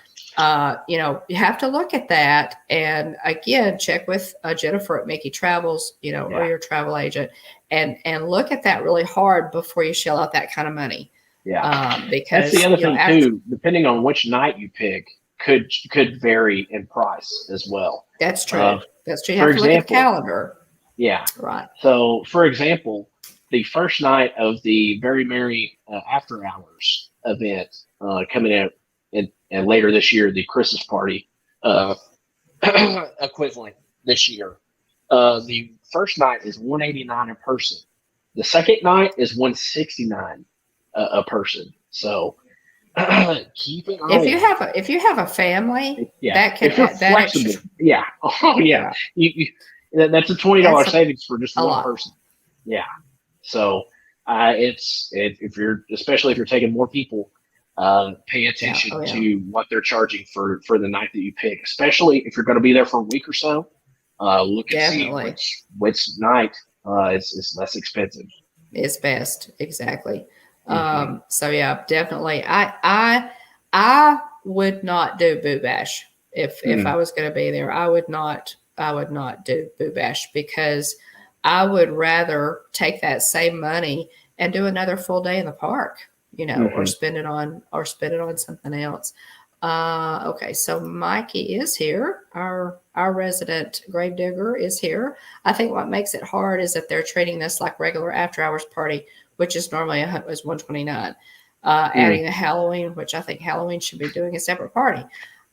A: you have to look at that. And again, check with Jennifer at Mickey Travels, or
B: yeah,
A: your travel agent, and look at that really hard before you shell out that kind of money.
B: yeah. That's the
A: Because,
B: other thing
A: after
B: too. Depending on which night you pick, could vary in price as well.
A: that's true.
B: Uh,
A: That's true. You
B: for
A: have to look at the
B: example,
A: calendar.
B: yeah.
A: Right.
B: So, for example, the first night of the Very Merry After Hours event coming out, and later this year, the Christmas party uh, equivalent this year. The first night is 189 a person. The second night is 169 a person. So keep an eye on.
A: If you have a family,
B: Yeah,
A: that can
B: if you're
A: add that
B: flexible,
A: extra.
B: yeah, oh yeah,
A: Right.
B: that's a $20
A: That's
B: savings for just
A: a
B: one
A: lot.
B: person. Yeah, so if you're, especially if you're taking more people, pay
A: Yeah.
B: attention
A: Oh yeah.
B: to what they're charging for the night that you pick, especially if you're going to be there for a week or so. Look and see
A: Definitely.
B: which night is less expensive.
A: Is best. Exactly.
B: Hmm.
A: So yeah, definitely. I would not do Boo Bash if I
B: Mm.
A: was going to be there. I would not do Boo Bash because I would rather take that same money and do another full day in the park, or
B: Hmm.
A: spend it on something else. Okay, so Mikey is here. Our resident gravedigger is here. I think what makes it hard is that they're treating this like regular after hours party, which is normally is 129.
B: Mm.
A: Adding the Halloween, which I think Halloween should be doing a separate party.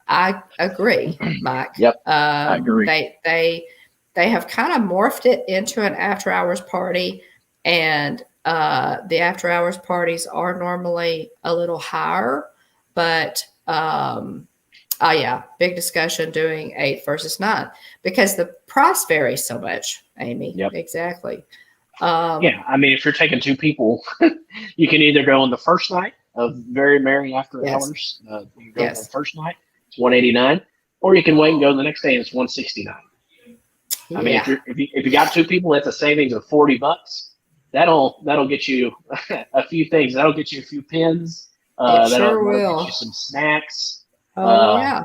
A: I agree, Mike.
B: Yep, I agree.
A: They have kind of morphed it into an after hours party, and the after hours parties are normally a little higher, but oh yeah, big discussion doing 8 versus 9 because the price varies so much, Amy.
B: Yep.
A: Exactly.
B: Yeah, I mean, if you're taking two people, you can either go on the first night of Very Merry After
A: Yes.
B: Hours. You can go on the
A: Yes.
B: first night, it's 189, or you can wait and go the next day, and it's 169. I mean,
A: Yeah.
B: if you got two people, that's a savings of $40. That'll get you a few things. That'll get you a few pins.
A: It
B: That'll
A: sure
B: get you
A: will.
B: some snacks.
A: Oh
B: Um,
A: yeah.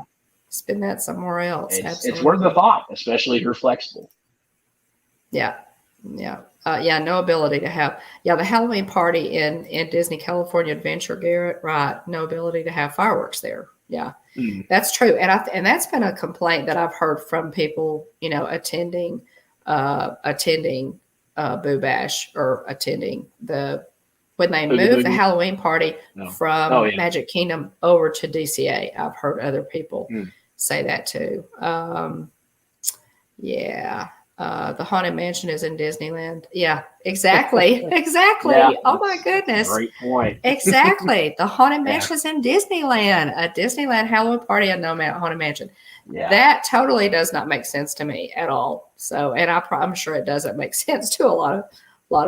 A: Spend that somewhere else.
B: it's worth the
A: Absolutely.
B: thought, especially if you're flexible.
A: Yeah. Yeah. Yeah. No ability to have. Yeah. The Halloween party in Disney California Adventure, Garrett. Right. No ability to have fireworks there. Yeah.
B: Mm.
A: That's true, and that's been a complaint that I've heard from people, attending Boo Bash or attending when they
B: Oogie
A: move the
B: Boogie.
A: Halloween party
B: No. Oh
A: from
B: yeah.
A: Magic Kingdom over to DCA. I've heard other people
B: Mm.
A: say that too. Yeah. The Haunted Mansion is in Disneyland. Yeah, exactly. Exactly.
B: Yeah,
A: Oh my
B: that's a
A: goodness.
B: great point.
A: Exactly. The Haunted
B: Yeah,
A: Mansion is in Disneyland. A Disneyland Halloween party at No Haunted Mansion.
B: yeah,
A: That totally does not make sense to me at all. So, and I'm sure it doesn't make sense to a lot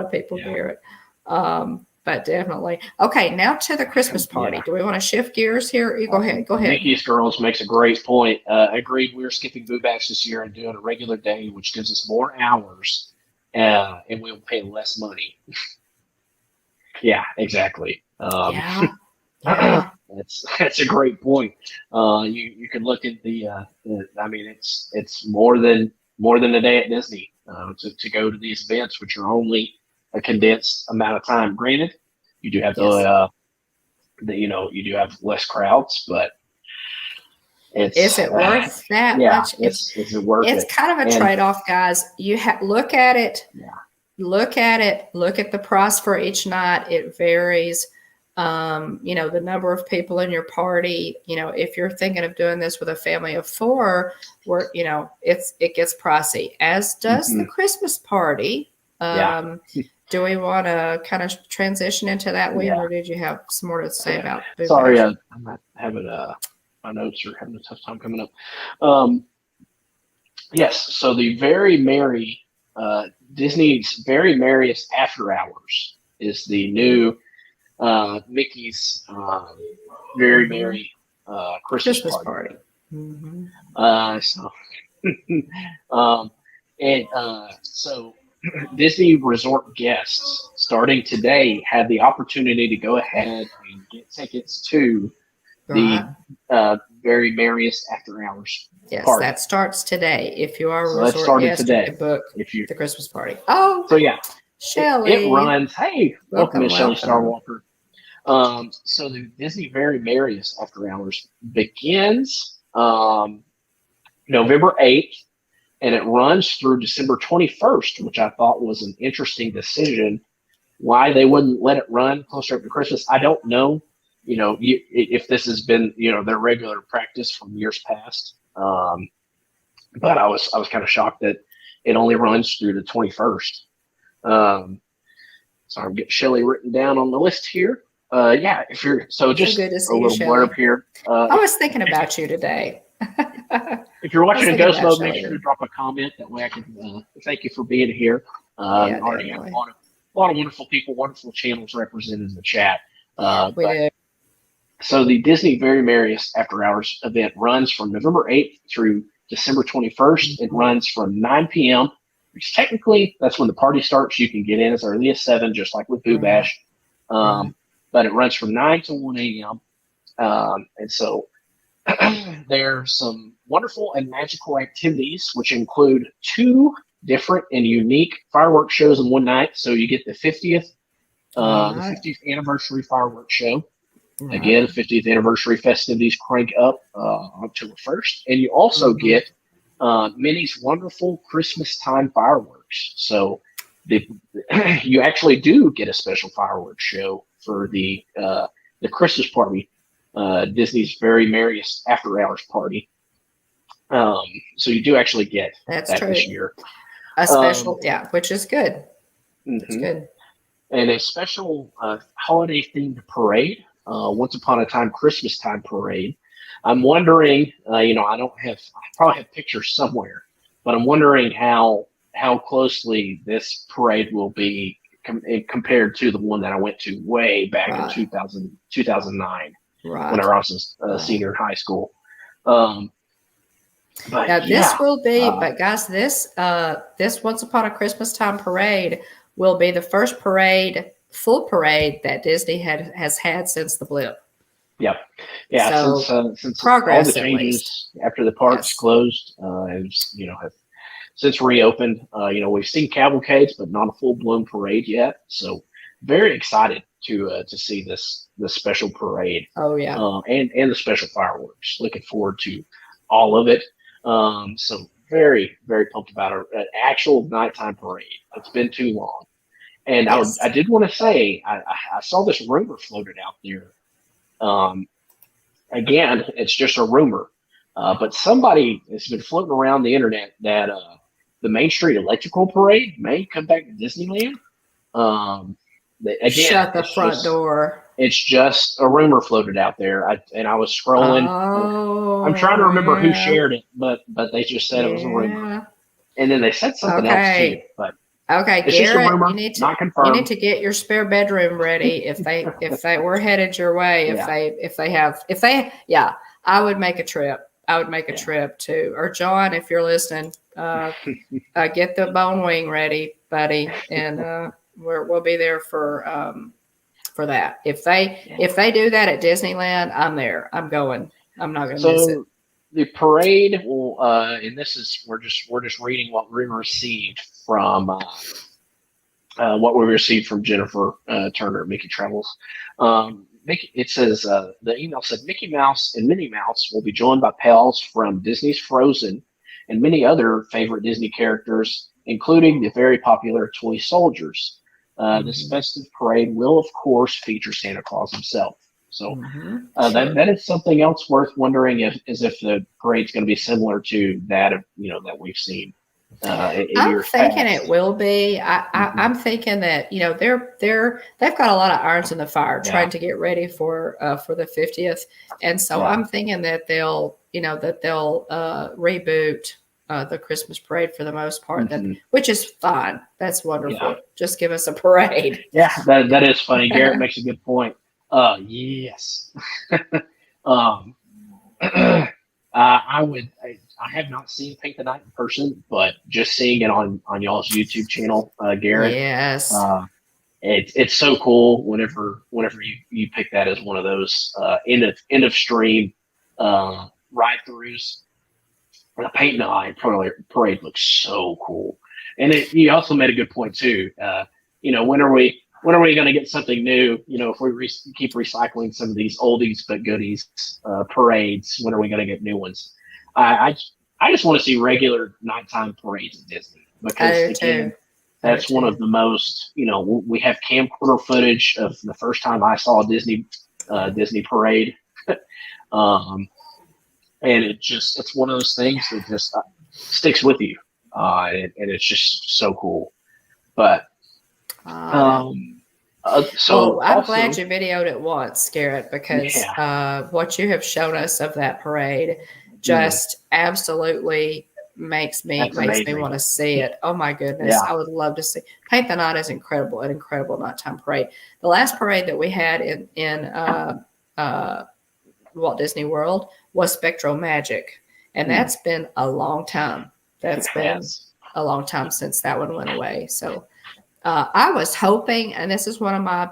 A: of people,
B: yeah,
A: Garrett. But definitely. Okay, now to the Christmas party.
B: yeah.
A: Do we want to shift gears here? You go ahead. Go ahead.
B: Mickey's Girls makes a great point. Agreed. We're skipping Boo Bash this year and doing a regular day, which gives us more hours, and we'll pay less money. Yeah, exactly.
A: Yeah. Yeah.
B: That's a great point. You can look at I mean, it's more than a day at Disney to go to these events, which are only a condensed amount of time. Granted, you do have
A: Yes.
B: you do have less crowds, but
A: Is it worth that
B: yeah,
A: much?
B: it's worth
A: It's
B: it.
A: kind of a
B: And
A: trade-off, guys. Look at it.
B: yeah,
A: Look at it. Look at the price for each night. It varies. The number of people in your party. If you're thinking of doing this with a family of 4, where it gets pricey, as does the Christmas party. Do we want to kind of transition into that, William, or did you have some more to say about Boo
B: Sorry,
A: Bash?
B: I'm not having my notes are having a tough time coming up. Yes, so the Very Merry Disney's Very Merriest After Hours is the new Mickey's Very Merry Christmas party. So Disney Resort guests starting today have the opportunity to go ahead and get tickets to the Very Merriest After Hours party.
A: That starts today. If you are a resort guest,
B: today.
A: You can book the Christmas party. Shelley.
B: It runs. Hey, welcome, Miss Shelley Starwalker. So the Disney Very Merriest After Hours begins November 8th, and it runs through December 21st, which I thought was an interesting decision. Why they wouldn't let it run closer up to Christmas, I don't know. If this has been their regular practice from years past, but I was kind of shocked that it only runs through the 21st. So I'm getting Shelley written down on the list here. If you're just
A: good to see
B: a little blurb here.
A: I was thinking about you today.
B: If you're watching in Ghost Mode, make sure to drop a comment. That way I can thank you for being here. Already have a lot of wonderful people, wonderful channels represented in the chat.
A: We do.
B: So the Disney Very Merriest After Hours event runs from November 8th through December 21st. It runs from 9 p.m., which technically that's when the party starts. You can get in as early as 7, just like with Boo Bash. But it runs from 9 to 1 a.m. And so there's some wonderful and magical activities, which include 2 different and unique fireworks shows in one night. So you get the 50th anniversary fireworks show. Again, 50th anniversary festivities crank up October 1st. And you also get Minnie's wonderful Christmas time fireworks. So you actually do get a special fireworks show for the Christmas party, Disney's Very Merriest After Hours party. So you do actually get that this year.
A: A special, which is good. It's good.
B: And a special holiday-themed parade, Once Upon a Time Christmas Time parade. I'm wondering, I probably have pictures somewhere, but I'm wondering how closely this parade will be compared to the one that I went to way back in 2009 when I was a senior in high school.
A: This will be, but guys, this Once Upon a Christmas Time parade will be the first full parade that Disney has had since the blip.
B: Yep. Yeah.
A: So,
B: since
A: progress,
B: all the changes after the parks closed, have since reopened. We've seen cavalcades, but not a full blown parade yet. So very excited to see this special parade.
A: Oh yeah.
B: And the special fireworks. Looking forward to all of it. So very, very pumped about an actual nighttime parade. It's been too long. And I did want to say, I saw this rumor floated out there. Again, it's just a rumor, but somebody has been floating around the internet that the Main Street Electrical Parade may come back to Disneyland. Again,
A: shut the front door.
B: It's just a rumor floated out there. I was scrolling. I'm trying to remember who shared it, but they just said it was a rumor. And then they said something else too. But
A: okay,
B: it's
A: Garrett,
B: just a rumor, not confirmed.
A: You need to get your spare bedroom ready. If they were headed your way, I would make a trip. I would make a trip too. Or John, if you're listening, get the bone wing ready, buddy, and we'll be there for that. If they do that at Disneyland, I'm there. I'm going. I'm not going to miss it.
B: The parade will, and this is we're just reading what we received from Jennifer Turner at Mickey Travels. It says the email said Mickey Mouse and Minnie Mouse will be joined by pals from Disney's Frozen and many other favorite Disney characters, including the very popular toy soldiers. This festive parade will, of course, feature Santa Claus himself. So that is something else worth wondering if the parade's going to be similar to that of that we've seen.
A: I'm thinking it will be. I'm thinking that they've got a lot of irons in the fire trying to get ready for the 50th, and so I'm thinking that they'll reboot the Christmas parade for the most part, which is fine. That's wonderful. Yeah. Just give us a parade.
B: Yeah, that is funny. Garrett makes a good point. Yes. I have not seen Paint the Night in person, but just seeing it on y'all's YouTube channel, Garrett.
A: Yes.
B: It's so cool whenever you pick that as one of those end of stream ride throughs. The Paint the Night parade looks so cool, and you also made a good point too. When are we going to get something new? If we keep recycling some of these oldies but goodies parades, when are we going to get new ones? I just want to see regular nighttime parades at Disney, because again, that's one of the most. We have camcorder footage of the first time I saw a Disney parade, and it's one of those things that just sticks with you, and it's just so cool. But so
A: I'm glad you videoed it once, Garrett, because what you have shown us of that parade just absolutely makes me want to see it. Oh my goodness. I would love to see. Paint the Night is an incredible nighttime parade. The last parade that we had in Walt Disney World was Spectro Magic, and that's been a long time. That's been a long time since that one went away. So I was hoping, and this is one of my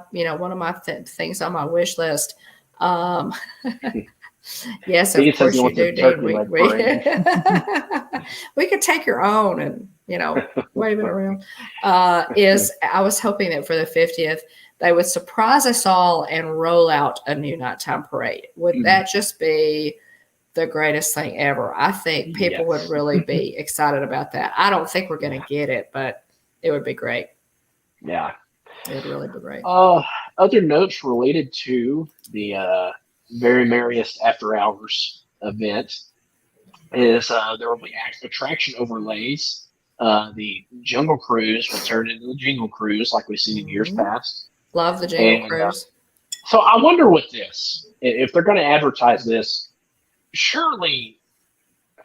A: things on my wish list. Yes, of course you do, Dean. We could take your own and wave it around. I was hoping that for the 50th they would surprise us all and roll out a new nighttime parade. Would that just be the greatest thing ever? I think people would really be excited about that. I don't think we're going to get it, but it would be great.
B: Yeah,
A: it would really be great.
B: Other notes related to the Very Merriest After Hours event is there will be attraction overlays. The Jungle Cruise will turn into the Jingle Cruise like we've seen in years past.
A: Love the Jingle Cruise.
B: So I wonder with this, if they're going to advertise this, surely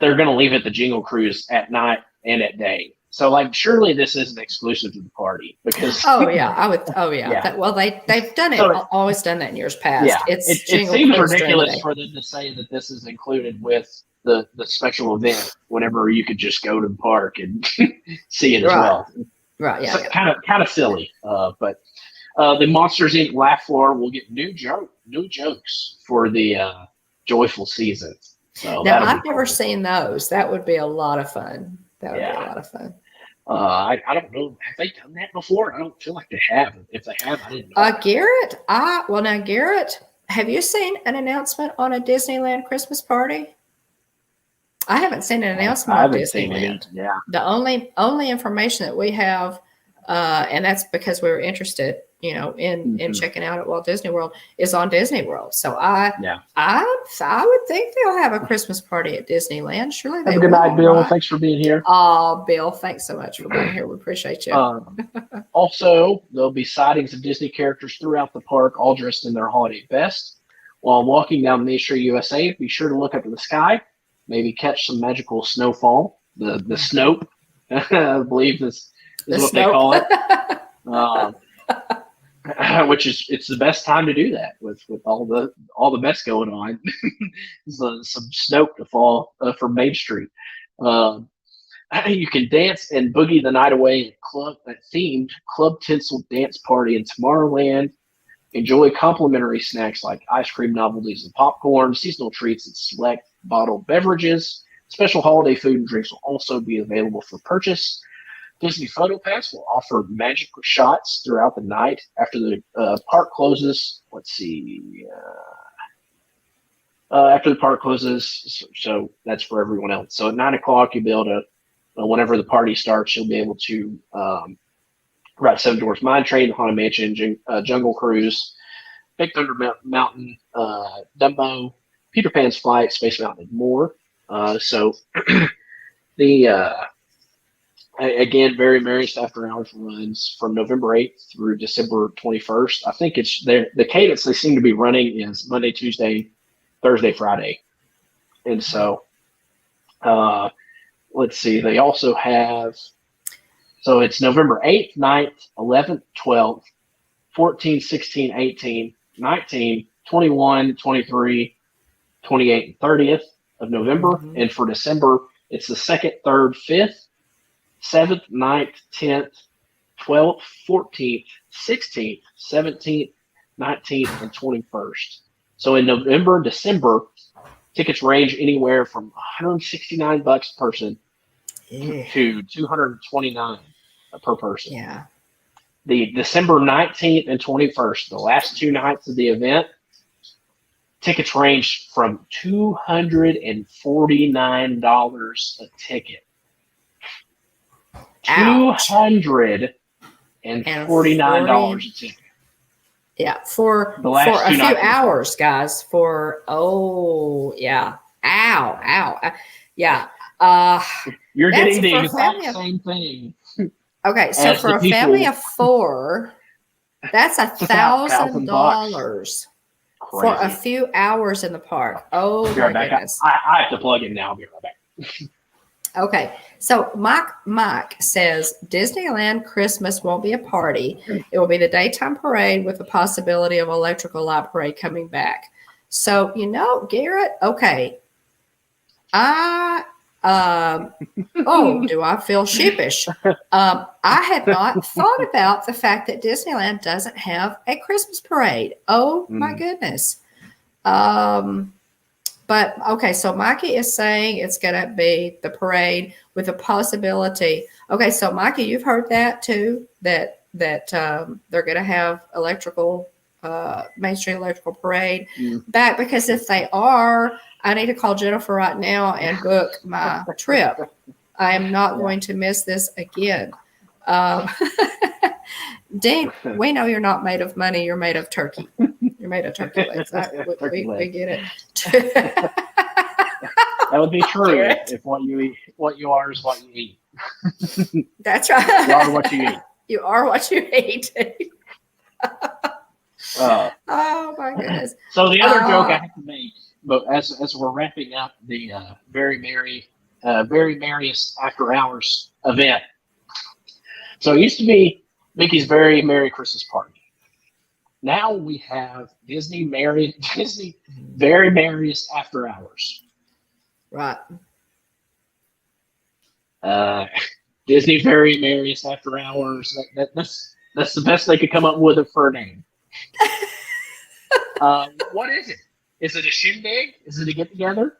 B: they're going to leave it the Jingle Cruise at night and at day. So, surely this isn't exclusive to the party, because.
A: They've done it. Always done that in years past.
B: Yeah, it seems ridiculous for them to say that this is included with the special event whenever you could just go to the park and see it as well.
A: Right. Yeah.
B: So kind of silly. But the Monsters Inc. laugh floor will get new jokes for the joyful season. So
A: now I've never seen those. That would be a lot of fun. That would be a lot of fun.
B: I don't know. Have they done that before? I don't feel like they have. If they have, I didn't know.
A: Garrett, Garrett, have you seen an announcement on a Disneyland Christmas party? I haven't seen an announcement on Disneyland. The only information that we have, and that's because we were interested, in checking out at Walt Disney World, is on Disney World. So I would think they'll have a Christmas party at Disneyland. Surely they will.
B: Have a good night, Bill. Right? Thanks for being here.
A: Oh, Bill, thanks so much for being here. We appreciate you.
B: Also, there'll be sightings of Disney characters throughout the park, all dressed in their holiday best. While walking down Main Street USA, be sure to look up to the sky. Maybe catch some magical snowfall. The Snope, I believe is what they call it. Which it's the best time to do that with all the best going on. Some snow to fall from Main Street. You can dance and boogie the night away at themed Club Tinsel dance party in Tomorrowland. Enjoy complimentary snacks like ice cream novelties and popcorn, seasonal treats, and select bottled beverages. Special holiday food and drinks will also be available for purchase. Disney Photo Pass will offer magic shots throughout the night after the park closes. Let's see. After the park closes, so that's for everyone else. So at 9 o'clock, you'll be able to, whenever the party starts, you'll be able to Right, Seven Dwarfs Mine Train, the Haunted Mansion, Jungle Cruise, Big Thunder Mountain, Dumbo, Peter Pan's Flight, Space Mountain, and more. So the again, very Merriest After Hours runs from November 8th through December 21st. I think it's the cadence they seem to be running is Monday, Tuesday, Thursday, Friday, and so let's see. They also have. So it's November 8th, 9th, 11th, 12th, 14, 16, 18, 19, 21, 23, 28, and 30th of November. Mm-hmm. And for December, it's the 2nd, 3rd, 5th, 7th, 9th, 10th, 12th, 14th, 16th, 17th, 19th, and 21st. So in November, December, tickets range anywhere from $169 a person to $229 per person.
A: Yeah.
B: The December 19th and 21st, the last 2 nights of the event, tickets range from $249 a ticket.
A: Ouch.
B: $249 a ticket.
A: Yeah, for a few hours, guys. Yeah. Ow. Yeah.
B: You're getting the exact same thing.
A: Okay, so for a family of 4, that's $1,000 for a few hours in the park. Oh, my goodness.
B: I have to plug in now. I'll be right back.
A: Okay, so Mike says Disneyland Christmas won't be a party. It will be the daytime parade with the possibility of electrical light parade coming back. So, Garrett, okay. Do I feel sheepish? I had not thought about the fact that Disneyland doesn't have a Christmas parade. Oh my goodness. But okay, so Mikey is saying it's going to be the parade with the possibility. Okay, so Mikey, you've heard that too, that they're going to have electrical, Main Street Electrical Parade back, because if they are, I need to call Jennifer right now and book my trip. I am not going to miss this again. Dean, we know you're not made of money. You're made of turkey. You're made of turkey legs. We get it.
B: That would be true if what you are is what you eat.
A: That's right.
B: You are what you eat.
A: You are what you eat. Oh my goodness.
B: So the other joke I have to make, but as we're wrapping up the very Merriest After Hours event. So it used to be Mickey's Very Merry Christmas Party. Now we have Disney Very Merriest After Hours.
A: Right.
B: Disney Very Merriest After Hours. That's the best they could come up with for a name. What is it? Is it a shindig? Is it a get together?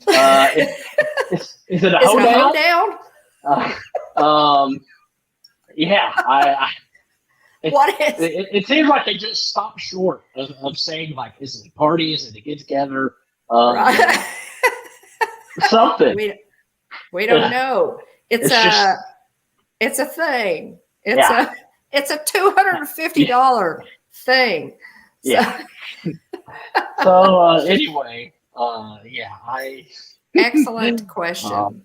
B: Is it a hoedown? Yeah,
A: what is
B: it seems like they just stopped short of saying, like, is it a party? Is it a get together?
A: Right.
B: Something.
A: We don't know. It's a thing. It's a $250 thing.
B: Yeah. So anyway,
A: Excellent question.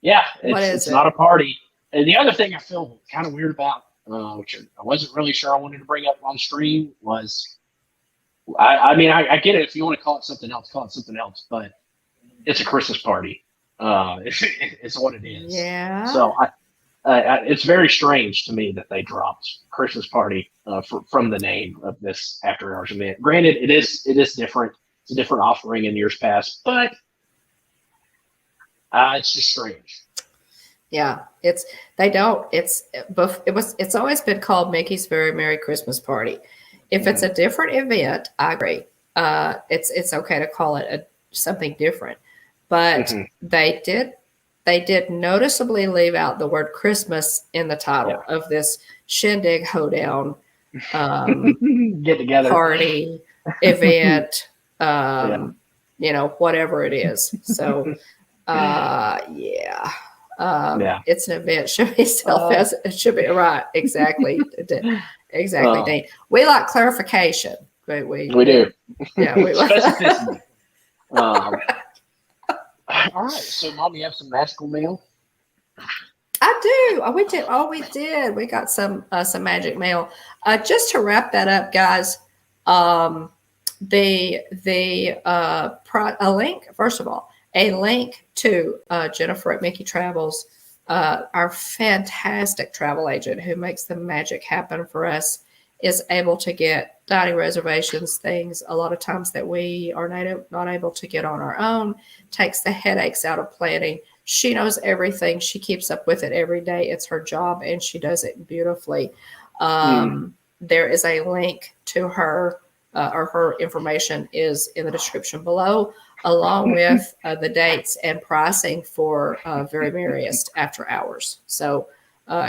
B: It's not a party. And the other thing I feel kind of weird about, which I wasn't really sure I wanted to bring up on stream, was I get it. If you want to call it something else, but it's a Christmas party. It's what it is.
A: Yeah.
B: So it's very strange to me that they dropped Christmas party from the name of this After Hours event. Granted, it is different. It's a different offering in years past, but it's just strange.
A: Yeah, it's always been called Mickey's Very Merry Christmas Party. If it's a different event, I agree. It's okay to call it something different, but they did noticeably leave out the word Christmas in the title of this shindig hoedown
B: get together
A: party event, whatever it is. So It's an event. Should be self. It should be right. Exactly. Exactly, Dean. We like clarification. We
B: do.
A: Yeah, we
B: Specificity. All right. So, Mom, you have some magical mail?
A: I do. Oh, we did. Oh, we did. We got some magic mail. Just to wrap that up, guys. A link. First of all, a link to Jennifer at Mickey Travels, our fantastic travel agent who makes the magic happen for us, is able to get dining reservations, things a lot of times that we are not able to get on our own, takes the headaches out of planning. She knows everything. She keeps up with it every day. It's her job, and she does it beautifully. There is a link to her, or her information is in the description below, along with the dates and pricing for Very Merriest after hours. So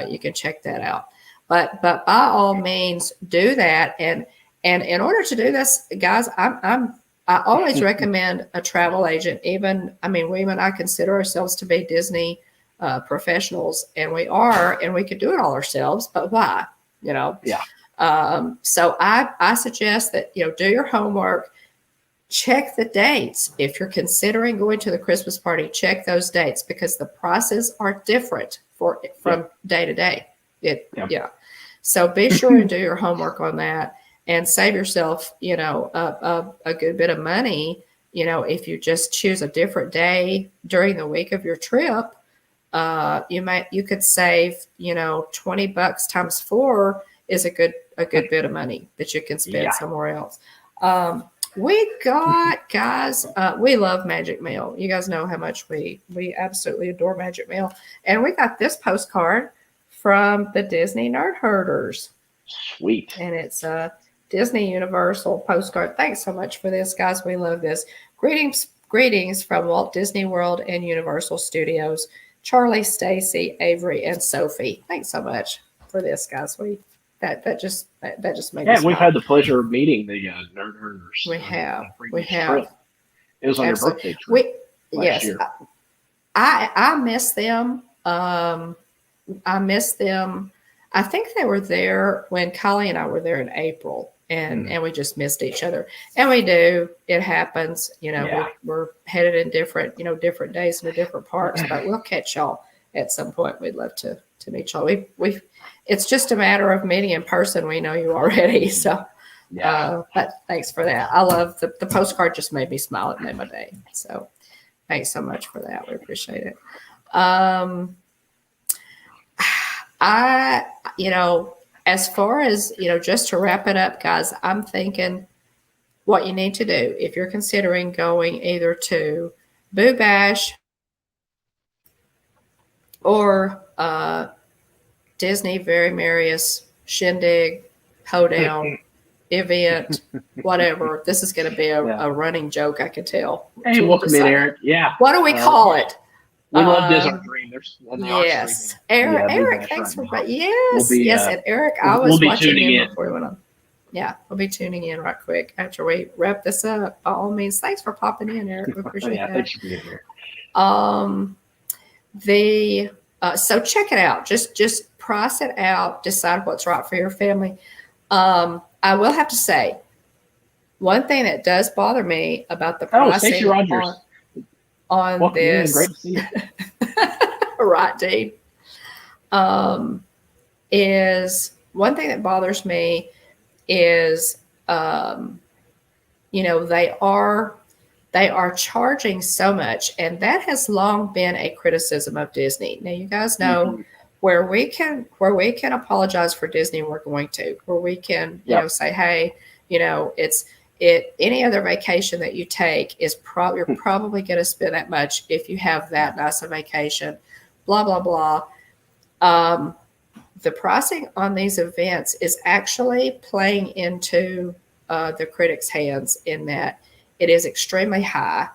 A: you can check that out. But by all means, do that. And in order to do this, guys, I always recommend a travel agent. We and I consider ourselves to be Disney professionals, and we are, and we could do it all ourselves. But why? Yeah. So I suggest that do your homework. Check the dates. If you're considering going to the Christmas party, check those dates, because the prices are different from day to day. So be sure and do your homework on that, and save yourself, a good bit of money. If you just choose a different day during the week of your trip, you could save, $20 times 4 is a good bit of money that you can spend somewhere else. We got, guys, we love Magic Mail. You guys know how much we absolutely adore Magic Mail. And we got this postcard from the Disney Nerd Herders.
B: Sweet.
A: And it's a Disney Universal postcard. Thanks so much for this, guys. We love this. Greetings from Walt Disney World and Universal Studios. Charlie, Stacy, Avery, and Sophie. Thanks so much for this, guys. That just made us
B: we've
A: smile.
B: had the pleasure of meeting the Nerd Herders.
A: We have.
B: Trip. It was on your birthday trip last year.
A: I miss them. I miss them. I think they were there when Kylie and I were there in April, and we just missed each other. And we do. It happens. We're headed in different days into different parks, but we'll catch y'all at some point. We'd love to meet y'all. It's just a matter of meeting in person. We know you already. So, but thanks for that. I love the postcard. Just made me smile. It made my day. So thanks so much for that. We appreciate it. As far as, just to wrap it up, guys, I'm thinking what you need to do if you're considering going either to Boo Bash or Disney Very Merriest Shindig, Hoedown, event, whatever. This is going to be a running joke, I can tell.
B: Hey, welcome in, Eric. Yeah.
A: What do we call it?
B: We love Disney Dream.
A: Yes. Eric, thanks for yes. And Eric, I was watching him before we went on. Yeah, we'll be tuning in right quick after we wrap this up. By all means, thanks for popping in, Eric. We appreciate that.
B: Thanks for being here.
A: So check it out. Just price it out. Decide what's right for your family. I will have to say, one thing that does bother me about the pricing on
B: welcome
A: this,
B: in. Great to see you.
A: right, Dave, is one thing that bothers me is, they are charging so much, and that has long been a criticism of Disney. Now, you guys know where we can apologize for Disney, we're going to. Where we can, say, hey, any other vacation that you take is you're probably going to spend that much if you have that nice a vacation. Blah blah blah. The pricing on these events is actually playing into the critics' hands in that it is extremely high,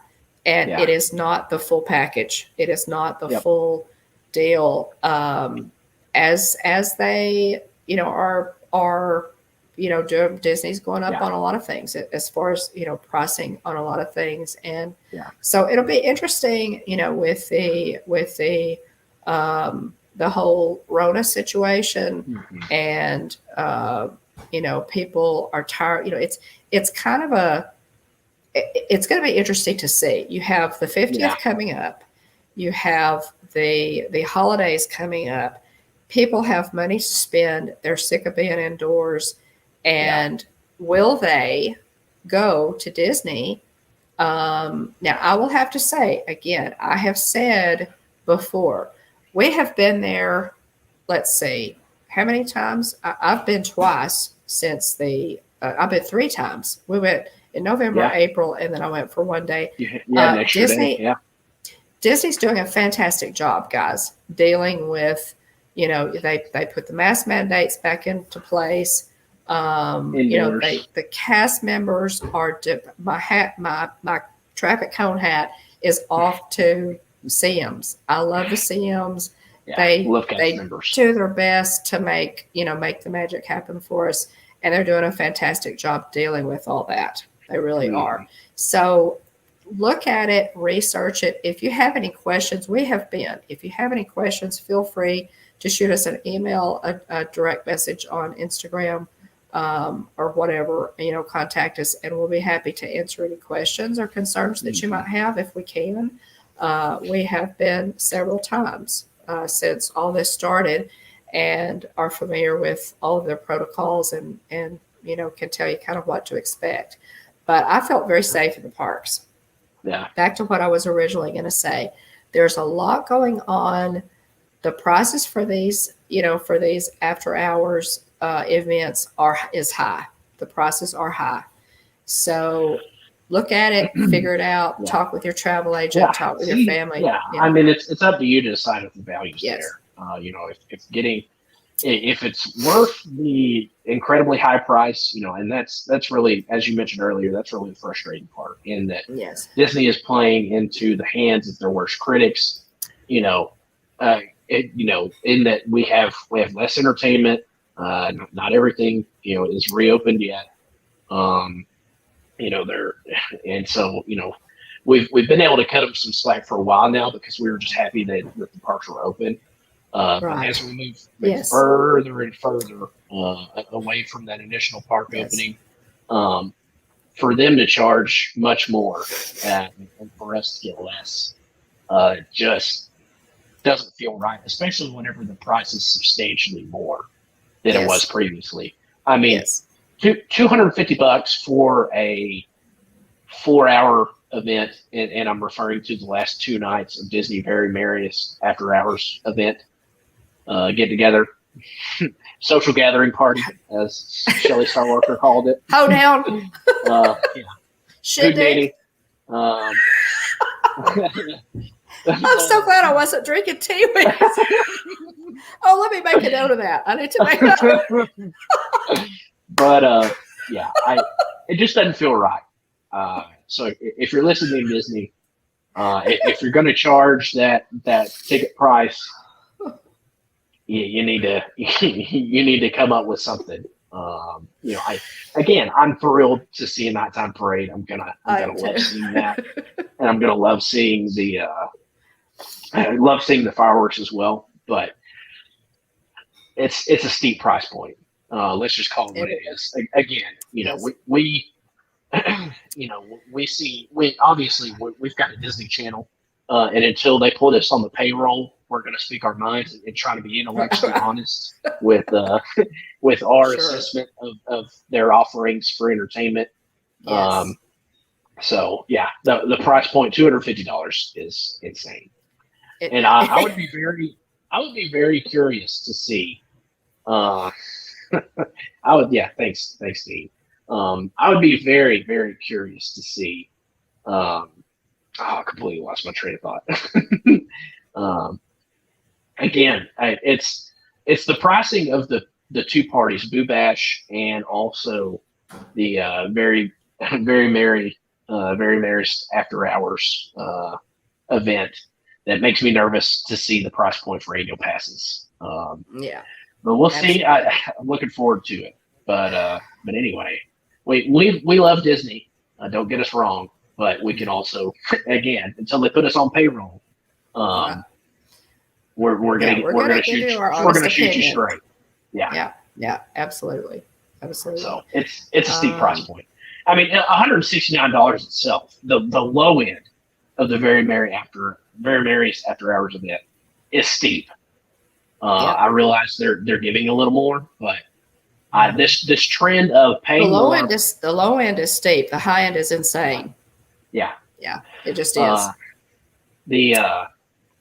A: and it is not the full package. It is not the full deal. As they are Disney's going up on a lot of things as far as pricing on a lot of things, and so it'll be interesting with the the whole Rona situation,
B: Mhm.
A: and people are tired. It's kind of it's going to be interesting to see. You have the 50th coming up. You have the holidays coming up. People have money to spend. They're sick of being indoors, and will they go to Disney? Now, I will have to say again, I have said before, we have been there. Let's see, how many times? I've been twice since I've been 3 times. We went in November, April, and then I went for one day.
B: An extra
A: Disney,
B: day. Yeah.
A: Disney's doing a fantastic job, guys, dealing with, they put the mask mandates back into place. The cast members are my traffic cone hat is off to CMs. I love the CMs. They do their best to make the magic happen for us, and they're doing a fantastic job dealing with all that. They really are. So look at it, research it. If you have any questions, if you have any questions, feel free to shoot us an email, a direct message on Instagram, or whatever, contact us, and we'll be happy to answer any questions or concerns that you might have if we can. We have been several times since all this started, and are familiar with all of their protocols and can tell you kind of what to expect. But I felt very safe in the parks.
B: Yeah.
A: Back to what I was originally going to say. There's a lot going on. The prices for these after hours events is high. The prices are high. So look at it, figure it out, talk with your travel agent, talk with your family.
B: Yeah, I mean, it's up to you to decide if the value's there. If it's worth the incredibly high price, and that's really, as you mentioned earlier, that's really the frustrating part, in that Disney is playing into the hands of their worst critics. In that we have less entertainment. Not everything is reopened yet. We've been able to cut them some slack for a while now, because we were just happy that the parks were open. But as we move further and further away from that initial park opening, for them to charge much more and for us to get less, just doesn't feel right, especially whenever the price is substantially more than it was previously. I mean, $250 for a 4-hour event, and I'm referring to the last 2 nights of Disney Very Merriest After Hours event. Get together, social gathering party, as Shelley Star Walker called it.
A: Hold down. Shit,
B: dating.
A: I'm so glad I wasn't drinking tea with you. Oh, let me make a note of that. I need to make a note.
B: But it just doesn't feel right. So if you're listening to Disney, if you're going to charge that ticket price, you need to come up with something. I'm thrilled to see a nighttime parade. I'm gonna love seeing that, and I'm gonna love seeing the fireworks as well. But it's a steep price point. Let's just call it what it is. Again, we've got a Disney Channel, and until they put us on the payroll, we're going to speak our minds and try to be intellectually honest with our assessment of their offerings for entertainment. The price point, $250, is insane. And I would be very curious to see. Thanks, Steve. I would be very, very curious to see. I completely lost my train of thought. Again, it's the pricing of the 2 parties, Boo Bash, and also the very Merriest After Hours event, that makes me nervous to see the price point for annual passes. But we'll see. I'm looking forward to it. But anyway, we love Disney. Don't get us wrong, but we can also, again, until they put us on payroll, we're gonna shoot you straight.
A: Yeah, absolutely.
B: So it's a steep price point. I mean, $169 itself, the low end of the Merriest After Hours event is steep. I realize they're giving a little more, but this trend of paying
A: the low end is steep. The high end is insane.
B: Yeah,
A: it just is.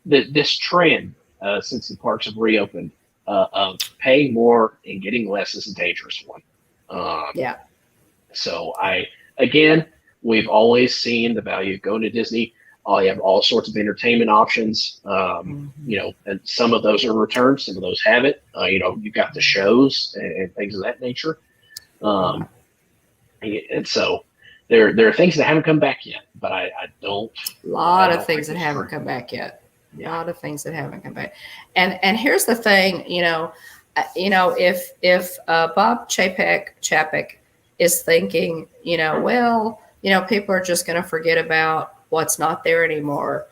B: This trend since the parks have reopened of paying more and getting less is a dangerous one. So we've always seen the value of going to Disney. You have all sorts of entertainment options, and some of those are returned, some of those haven't. You've got the shows and things of that nature. And so there are things that haven't come back yet, but I don't.
A: A lot of things that haven't come back yet. A lot of things that haven't come back. And here's the thing, if Bob Chapek is thinking, people are just going to forget about what's not there anymore.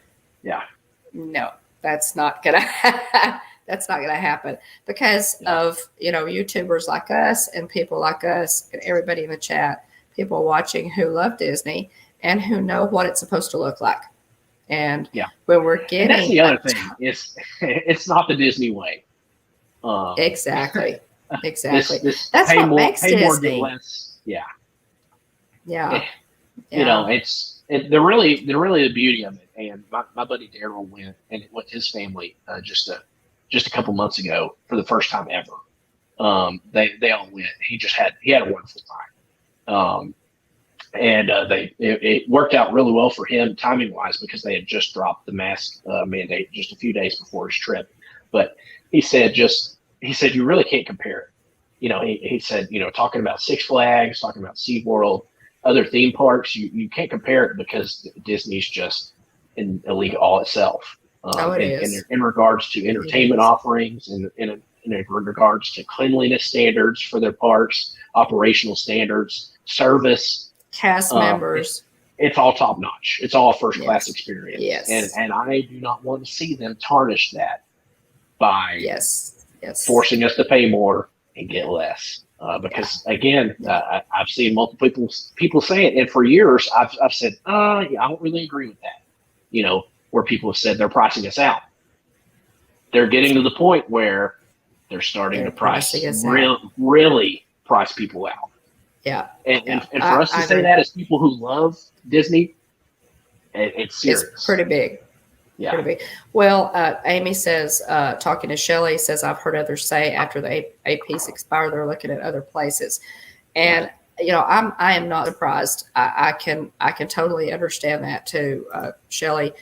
A: No, that's not gonna happen because of YouTubers like us and people like us and everybody in the chat, people watching who love Disney and who know what it's supposed to look like. And when we're getting,
B: and that's the other thing, it's not the Disney way.
A: Exactly.
B: This
A: That's
B: pay
A: what
B: more,
A: makes
B: pay
A: Disney.
B: More, get less.
A: The
B: really the beauty of it. And my buddy Daryl went, and it went his family just a couple months ago for the first time ever. They all went. He had a wonderful time. And it worked out really well for him timing wise because they had just dropped the mask mandate just a few days before his trip. But he said you really can't compare it. He said talking about Six Flags, talking about SeaWorld, other theme parks, you can't compare it because Disney's just in a league all itself. In regards to entertainment offerings and in regards to cleanliness standards for their parks, operational standards, service,
A: cast members.
B: It's all top notch. It's all a first class experience.
A: Yes.
B: And I do not want to see them tarnish that by forcing us to pay more and get less. Because again, I've seen multiple people say it, and for years I've said, I don't really agree with that. Where people have said they're pricing us out. They're getting to the point where they're starting to really price people out. And for us to say that as people who love Disney, it's serious.
A: It's pretty big. Pretty big. Well, Amy says, talking to Shelley, says, I've heard others say after the APs expire, they're looking at other places. And, I am not surprised. I can totally understand that too, Shelley.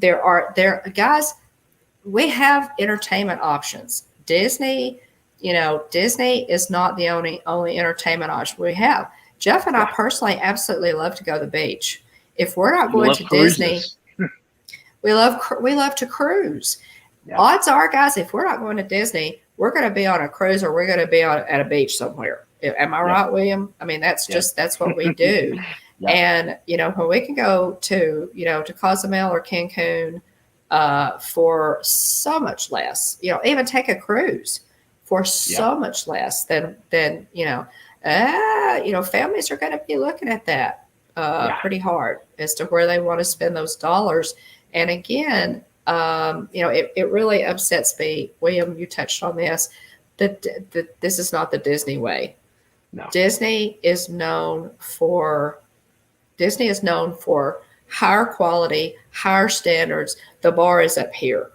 A: Guys, we have entertainment options. Disney is not the only entertainment option we have. Jeff and I personally absolutely love to go to the beach. If we're not going to Disney, we love to cruise. Odds are, guys, if we're not going to Disney, we're going to be on a cruise or we're going to be at a beach somewhere. Am I right, William? I mean, that's what we do. And, when we can go to Cozumel or Cancun for so much less, even take a cruise for so much less than families are going to be looking at that pretty hard as to where they want to spend those dollars. And again, it really upsets me. William, you touched on this, that this is not the Disney way.
B: No.
A: Disney is known for higher quality, higher standards. The bar is up here.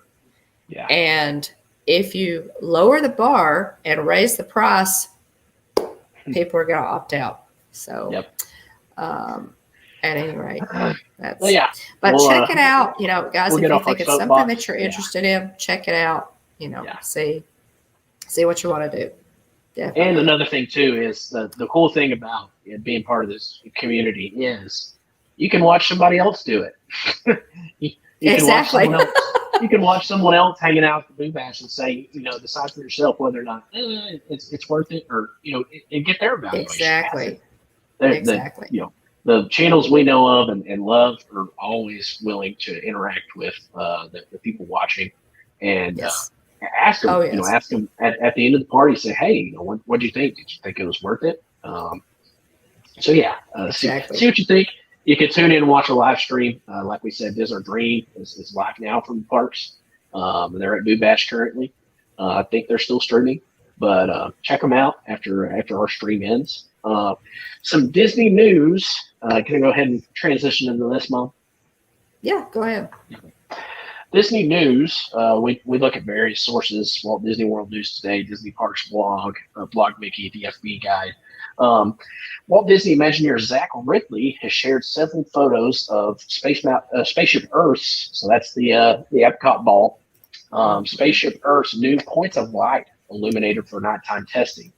A: And if you lower the bar and raise the price, people are going to opt out. So, at any rate, that's. But check it out, guys. If you think it's something that you're interested in, check it out. See what you want to do. Definitely.
B: And another thing too is the cool thing about being part of this community is you can watch somebody else do it. you can watch someone else hanging out at the Boo Bash and say, decide for yourself whether or not it's worth it, or and get their evaluation. Exactly. The channels we know of and love are always willing to interact with the people watching. and
A: Yes.
B: ask them.
A: Oh,
B: You know,
A: yes.
B: ask them at the end of the party. Say, hey, you know, what do you think? Did you think it was worth it? So yeah, see
A: Exactly.
B: what you think. You can tune in and watch a live stream. Like we said, Diz Our Dream is live now from the parks. They're at Boo Bash currently. I think they're still streaming, but check them out after our stream ends. Some Disney news. Can I go ahead and transition into this, Mom?
A: Yeah, go ahead.
B: Disney news. We look at various sources: Walt Disney World News Today, Disney Parks blog, Blog Mickey, the FB Guide. Walt Disney Imagineer Zach Ridley has shared several photos of Spaceship Earth's. So that's the Epcot ball. Spaceship Earth's new points of light illuminated for nighttime testing.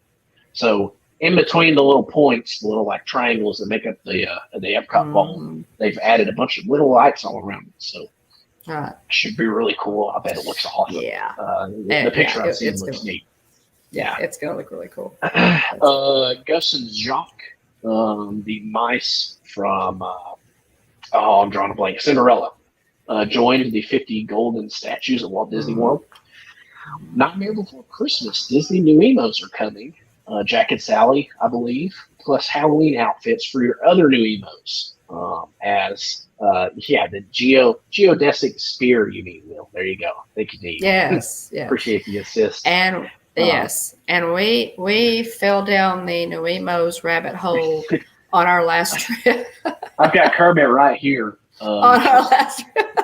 B: So in between the little points, the little like triangles that make up the Epcot ball, they've added a bunch of little lights all around it. So it should be really cool. I bet it looks awesome.
A: Yeah.
B: The picture I've seen looks neat.
A: Yeah, it's gonna look really cool.
B: Gus and Jacques, the mice from I'm drawing a blank. Cinderella joined the 50 golden statues at Walt Disney World. Nightmare Before Christmas, Disney new emos are coming. Jack and Sally, I believe, plus Halloween outfits for your other new emos. The geodesic spear. You mean, Will? There you go. Thank you, Dave.
A: Yes. Yeah.
B: Appreciate the assist.
A: And yes, and we fell down the New Emos rabbit hole on our last trip.
B: I've got Kermit right here.
A: On our last trip.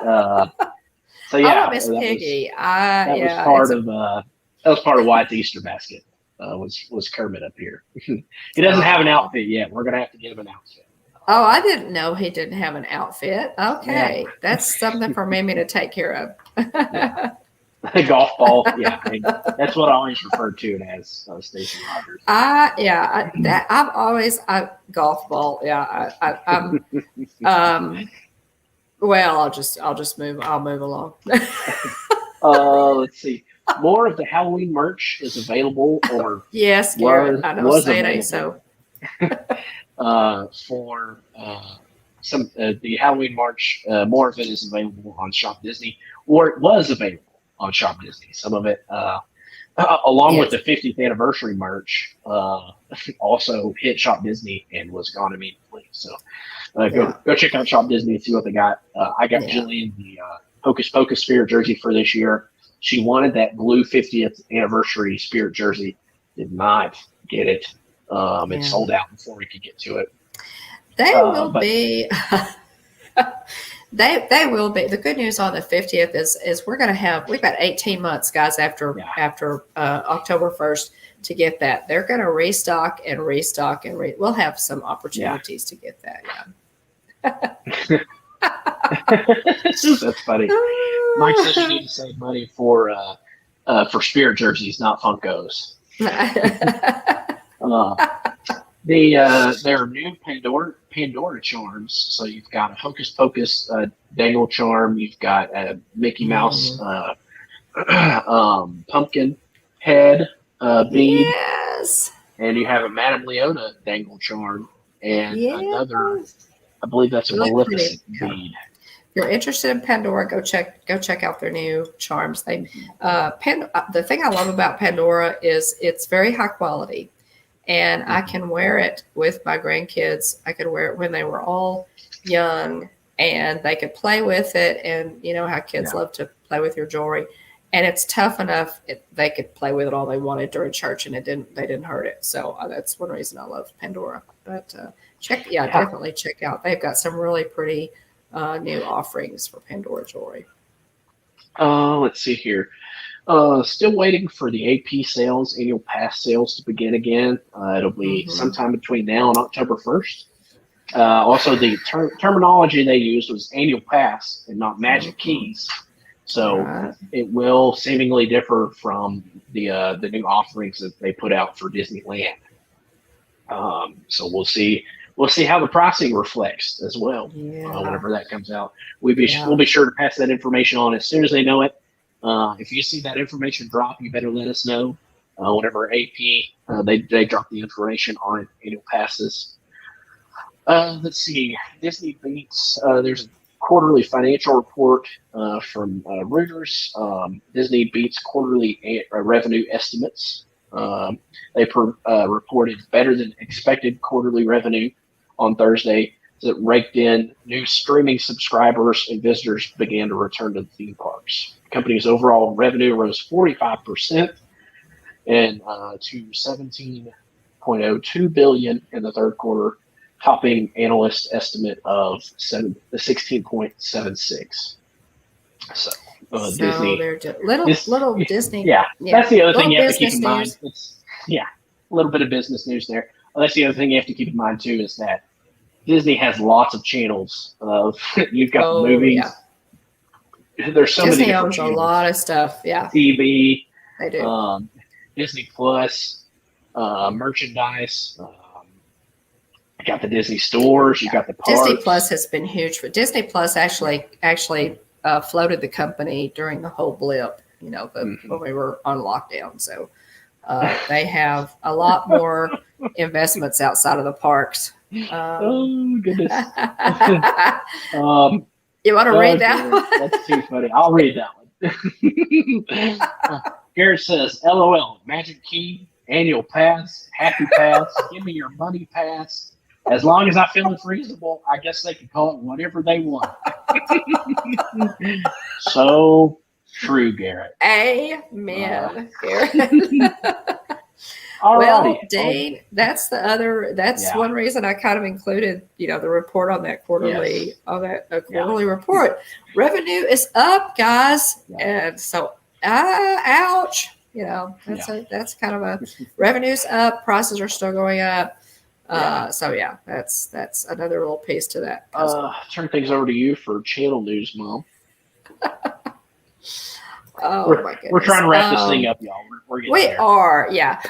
B: So yeah,
A: oh, Miss Piggy.
B: That was part of Wyatt's Easter basket. Was Kermit up here? He doesn't have an outfit yet. We're gonna have to get him an outfit.
A: Oh, I didn't know he didn't have an outfit. Okay, that's something for Mimi to take care of.
B: Golf ball, yeah. I mean, that's what I always refer to it as, Stacey Rogers.
A: I've always golf ball. Yeah, well, I'll move along.
B: Let's see. More of the Halloween merch is available, or
A: yes, Garrett. I don't say it ain't so.
B: For the Halloween merch, more of it is available on Shop Disney, or it was available on Shop Disney. Some of it, along with the 50th anniversary merch, also hit Shop Disney and was gone immediately. So go check out Shop Disney and see what they got. I got Jillian the Hocus Pocus Spirit jersey for this year. She wanted that blue 50th anniversary Spirit jersey. Did not get it. It sold out before we could get to it.
A: They will be. They will be. The good news on the 50th is we've got 18 months, guys, after October 1st to get that. They're going to restock and we'll have some opportunities to get that. Yeah.
B: That's funny. Mike says you need to save money for Spirit jerseys, not Funkos. Their new Pandora Charms. So you've got a Hocus Pocus dangle charm. You've got a Mickey Mouse pumpkin head bead.
A: Yes.
B: And you have a Madame Leota dangle charm and another. I believe that's a Maleficent bead.
A: If you're interested in Pandora, go check out their new charms. The thing I love about Pandora is it's very high quality, and I can wear it with my grandkids. I could wear it when they were all young, and they could play with it. And you know how kids love to play with your jewelry, and it's tough enough. They could play with it all they wanted during church, and they didn't hurt it. So that's one reason I love Pandora. But definitely check out. They've got some really pretty new offerings for Pandora jewelry.
B: Let's see here. Still waiting for the AP sales, annual pass sales to begin again. It'll be sometime between now and October 1st. Also, the terminology they used was annual pass and not magic keys. So it will seemingly differ from the new offerings that they put out for Disneyland. So we'll see how the pricing reflects as well. Whenever that comes out, we'll be sure to pass that information on as soon as they know it. If you see that information drop, you better let us know. Whenever AP they drop the information on annual passes. Let's see, Disney Beats. There's an quarterly financial report from Reuters. Disney beats quarterly revenue estimates. They reported better than expected quarterly revenue on Thursday that raked in new streaming subscribers and visitors began to return to the theme parks. The company's overall revenue rose 45% and to $17.02 billion in the third quarter, topping analyst estimate of 16.76. So Disney,
A: they're little Disney.
B: Yeah, that's the other thing you have to keep in
A: news.
B: mind. It's a little bit of business news there. Well, that's the other thing you have to keep in mind too is that Disney has lots of channels. You've got the movies. Yeah. There's so
A: Disney
B: many different
A: owns
B: channels.
A: a lot of stuff. Yeah,
B: TV.
A: they do.
B: Disney Plus, merchandise. You got the Disney stores. You got the parks.
A: Disney Plus has been huge. But Disney Plus actually floated the company during the whole blip. When we were on lockdown. So they have a lot more investments outside of the parks.
B: Oh goodness!
A: You want to read that one?
B: That's too funny. I'll read that one. Garrett says, "LOL, Magic Key, annual pass, happy pass, give me your money pass. As long as I feel it's reasonable, I guess they can call it whatever they want." So true, Garrett.
A: Amen, Garrett.
B: Well,
A: Dean, that's one reason I kind of included, the report on that quarterly, report. Revenue is up, guys. Yeah. And so, ouch, that's kind of a revenue's up. Prices are still going up. That's another little piece to that.
B: Turn things over to you for channel news, Mom.
A: Oh my goodness.
B: We're trying to wrap this thing up, y'all. We're getting there.
A: Are, yeah.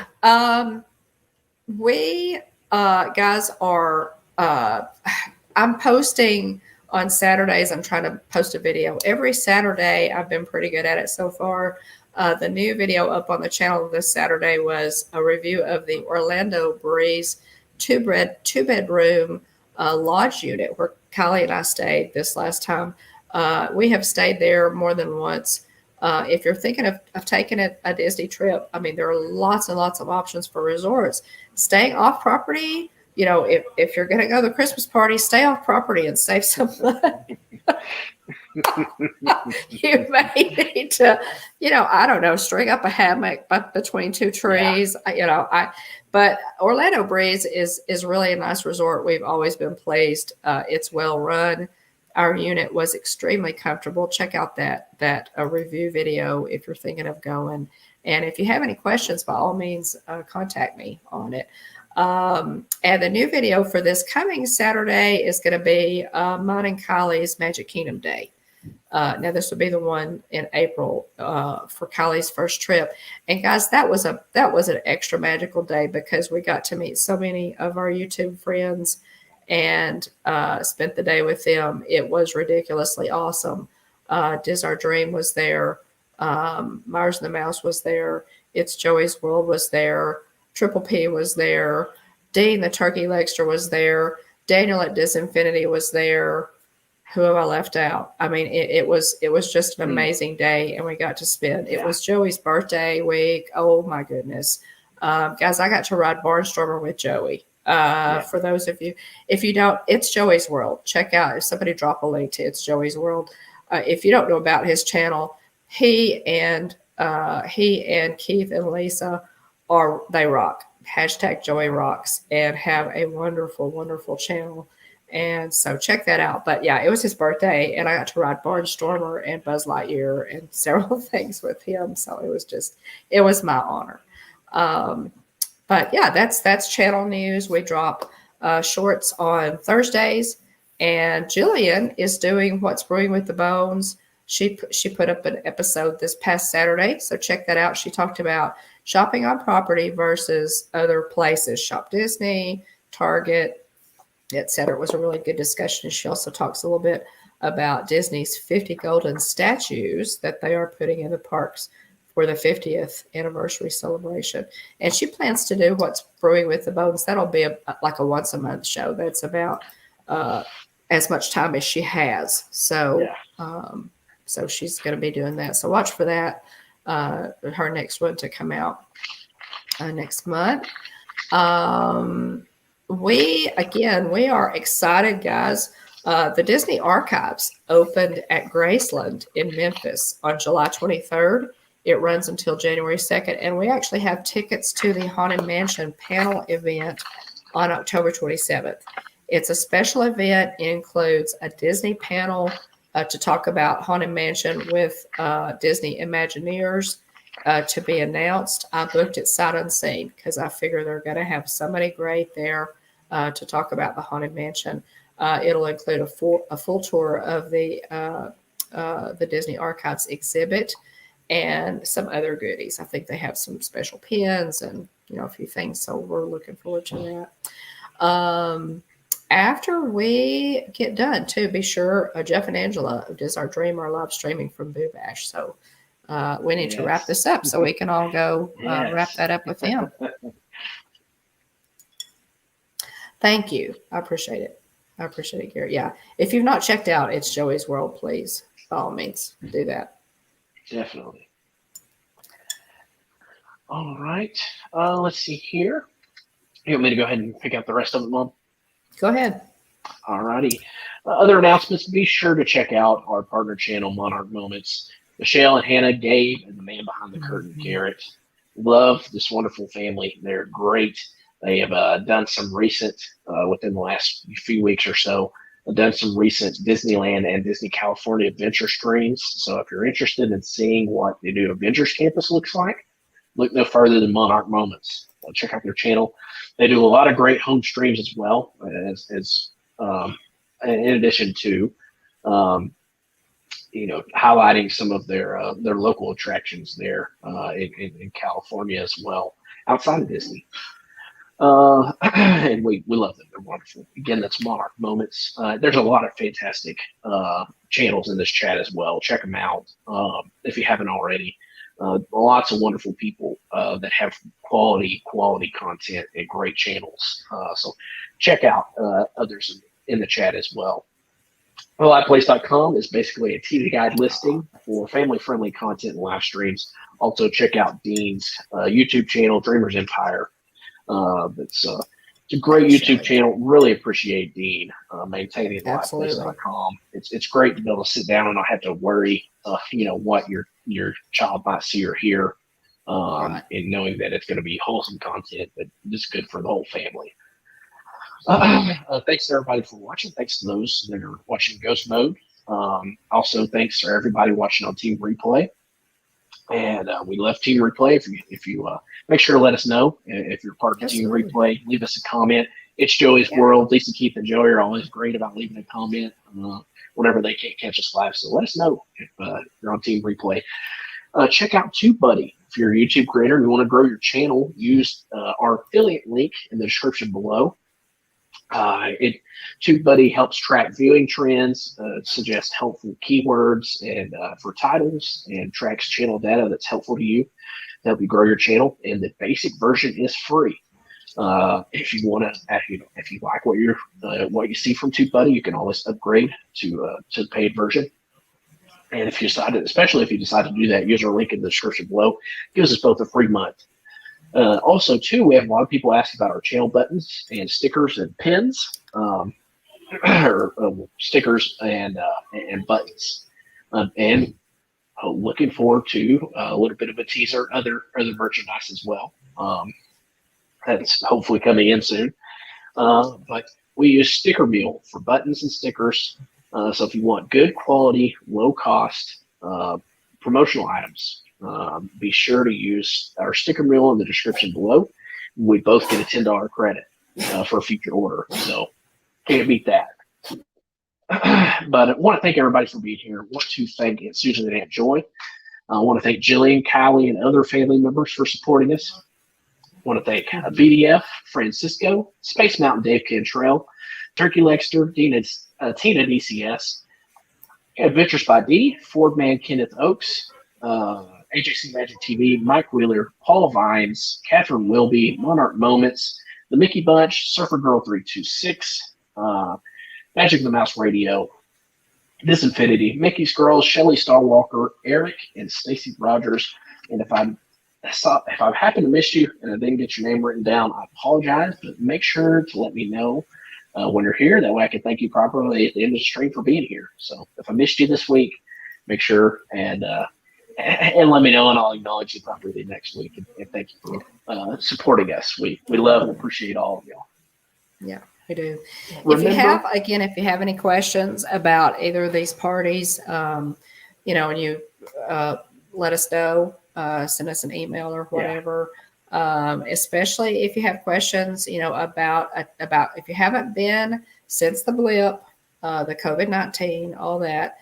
A: We guys are. I'm posting on Saturdays. I'm trying to post a video every Saturday. I've been pretty good at it so far. The new video up on the channel this Saturday was a review of the Orlando Breeze two-bedroom lodge unit where Kylie and I stayed this last time. We have stayed there more than once. If you're thinking of taking a Disney trip, I mean, there are lots and lots of options for resorts. Staying off property, if you're going to go to the Christmas party, stay off property and save some money. You may need to, I don't know, string up a hammock between two trees. Yeah. But Orlando Breeze is really a nice resort. We've always been pleased. It's well run. Our unit was extremely comfortable. Check out that review video if you're thinking of going. And if you have any questions, by all means, contact me on it. And the new video for this coming Saturday is going to be mine and Kylie's Magic Kingdom Day. Now this will be the one in April for Kylie's first trip. And guys, that was an extra magical day because we got to meet so many of our YouTube friends and spent the day with them. It was ridiculously awesome. Diz Our Dream was there. Myers and the Mouse was there. It's Joey's World was there. Triple P was there. Dean the Turkey Legster was there. Daniel at Disinfinity was there. Who have I left out? I mean, it was just an amazing day, and we got to spend. It was Joey's birthday week. Oh my goodness, guys! I got to ride Barnstormer with Joey. For those of you, if you don't, it's Joey's World. Check out if somebody drop a link to It's Joey's World. If you don't know about his channel, he and Keith and Lisa they rock. Hashtag Joey rocks and have a wonderful, wonderful channel. And so check that out. But yeah, it was his birthday and I got to ride Barnstormer and Buzz Lightyear and several things with him. So it was my honor. But yeah, that's channel news. We drop shorts on Thursdays, and Jillian is doing What's Brewing with the Bones. She put up an episode this past Saturday, so check that out. She talked about shopping on property versus other places, Shop Disney, Target, etc. It was a really good discussion. She also talks a little bit about Disney's 50 golden statues that they are putting in the parks for the 50th anniversary celebration. And she plans to do What's Brewing with the Bones. That'll be like a once a month show. That's about as much time as she has. So, so she's going to be doing that. So watch for that. Her next one to come out next month. We are excited, guys. The Disney Archives opened at Graceland in Memphis on July 23rd. It runs until January 2nd, and we actually have tickets to the Haunted Mansion panel event on October 27th. It's a special event. It includes a Disney panel to talk about Haunted Mansion with Disney Imagineers to be announced. I booked it sight unseen because I figure they're going to have somebody great there to talk about the Haunted Mansion. It'll include a full tour of the Disney Archives exhibit and some other goodies. I think they have some special pins and a few things. So we're looking forward to that. After we get done, too, be sure Jeff and Angela does our Dream are live streaming from Boo Bash. So we need to wrap this up so we can all go wrap that up with them. Thank you. I appreciate it. Gary. Yeah. If you've not checked out It's Joey's World, please, by all means, do that.
B: Definitely. All right. Let's see here. You want me to go ahead and pick out the rest of them, Mom?
A: Go ahead.
B: All righty. Other announcements, be sure to check out our partner channel, Monarch Moments. Michelle and Hannah, Gabe, and the man behind the curtain, Garrett. Love this wonderful family. They're great. They have done some recent, within the last few weeks or so, done some recent Disneyland and Disney California adventure streams. So if you're interested in seeing what the new Avengers campus looks like, look no further than Monarch Moments. Check out their channel. They do a lot of great home streams as well, as in addition to highlighting some of their local attractions there in California as well, outside of Disney. And we love them. They're wonderful. Again, that's Monarch Moments. There's a lot of fantastic channels in this chat as well. Check them out if you haven't already. Lots of wonderful people that have quality content and great channels. So check out others in the chat as well. LivePlace.com is basically a TV guide listing for family-friendly content and live streams. Also check out Dean's YouTube channel, Dreamers Empire. It's a great YouTube channel. Really appreciate Dean maintaining LivePlace.com. It's great to be able to sit down and not have to worry, what your child might see or hear, and knowing that it's going to be wholesome content, but just good for the whole family. Thanks to everybody for watching. Thanks to those that are watching Ghost Mode. Also, thanks to everybody watching on Team Replay. And we love Team Replay. If you make sure to let us know if you're part of Team Replay. Leave us a comment. It's Joey's World. Lisa, Keith, and Joey are always great about leaving a comment whenever they can't catch us live. So let us know if you're on Team Replay. Check out TubeBuddy. If you're a YouTube creator and you want to grow your channel, use our affiliate link in the description below. TubeBuddy helps track viewing trends, suggests helpful keywords and for titles, and tracks channel data that's helpful to you to help you grow your channel. And the basic version is free. If you want to, if you like what you see from TubeBuddy, you can always upgrade to the paid version. And if you decide, especially if you decide to do that, use our link in the description below. It gives us both a free month. Also, too, we have a lot of people asking about our channel buttons and stickers and pins, stickers and buttons, and looking forward to a little bit of a teaser, other merchandise as well. That's hopefully coming in soon. But we use Sticker Meal for buttons and stickers. So if you want good quality, low cost promotional items, be sure to use our sticker reel in the description below. We both get a $10 credit for a future order, so can't beat that. But I want to thank everybody for being here. I want to thank Aunt Susan and Aunt Joy. I want to thank Jillian, Kylie, and other family members for supporting us. I want to thank VDF, Francisco, Space Mountain Dave Cantrell, Turkey Lexter, Tina DCS, Adventures by D, Ford Man Kenneth Oakes, AJC Magic TV, Mike Wheeler, Paul Vines, Catherine Wilby, Monarch Moments, The Mickey Bunch, Surfer Girl 326. Magic the Mouse Radio, This Infinity, Mickey's Girls, Shelly Starwalker, Eric, and Stacy Rogers. And if I happen to miss you and I didn't get your name written down, I apologize, but make sure to let me know when you're here. That way I can thank you properly at the end of the stream for being here. So if I missed you this week, make sure and let me know, and I'll acknowledge you properly next week. And thank you for supporting us. We love and appreciate all of y'all.
A: Yeah, we do.
B: Remember,
A: if you have any questions about either of these parties, and you let us know, send us an email or whatever. Especially if you have questions, about if you haven't been since the blip, the COVID-19, all that.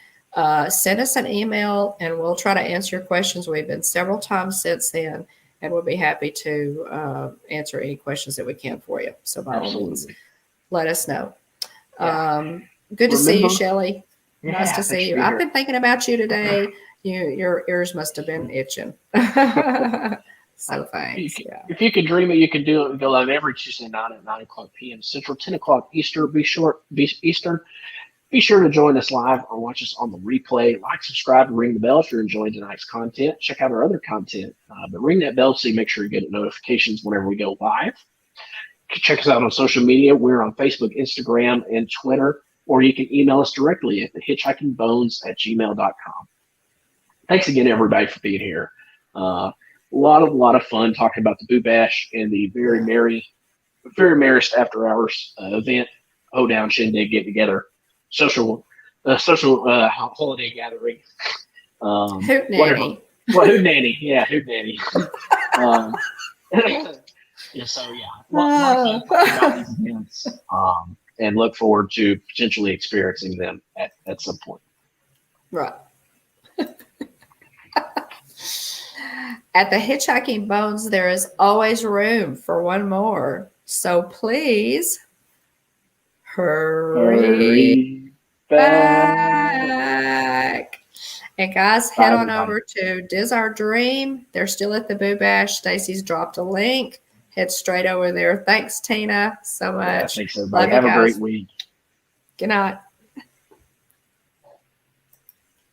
A: Send us an email and we'll try to answer your questions. We've been several times since then, and we'll be happy to answer any questions that we can for you. So by all means, let us know. Good to see you, Shelly. Nice to see you. I've been thinking about you today. Your ears must have been itching. So thanks.
B: If you could dream it, you could do it. We go live every Tuesday night at 9 o'clock p.m. Central, 10 o'clock Eastern. Be sure to join us live or watch us on the replay. Like, subscribe, and ring the bell if you're enjoying tonight's content. Check out our other content. But ring that bell so you make sure you get notifications whenever we go live. Check us out on social media. We're on Facebook, Instagram, and Twitter. Or you can email us directly at thehitchhikingbones@gmail.com. Thanks again, everybody, for being here. A lot of fun talking about the Boo Bash and the very Merriest After Hours event, Hoedown Shindig, get together. Social holiday gathering.
A: Hoot nanny.
B: Hoot nanny. Yeah, hoot nanny. Lot of fun about these events, and look forward to potentially experiencing them at some point.
A: Right. At the Hitchhiking Bones, there is always room for one more. So please hurry back. And guys, head on over to Diz Our Dream. They're still at the Boo Bash. Stacy's dropped a link. Head straight over there. Thanks, Tina, so much.
B: Thanks, everybody. Have a great week.
A: Good night.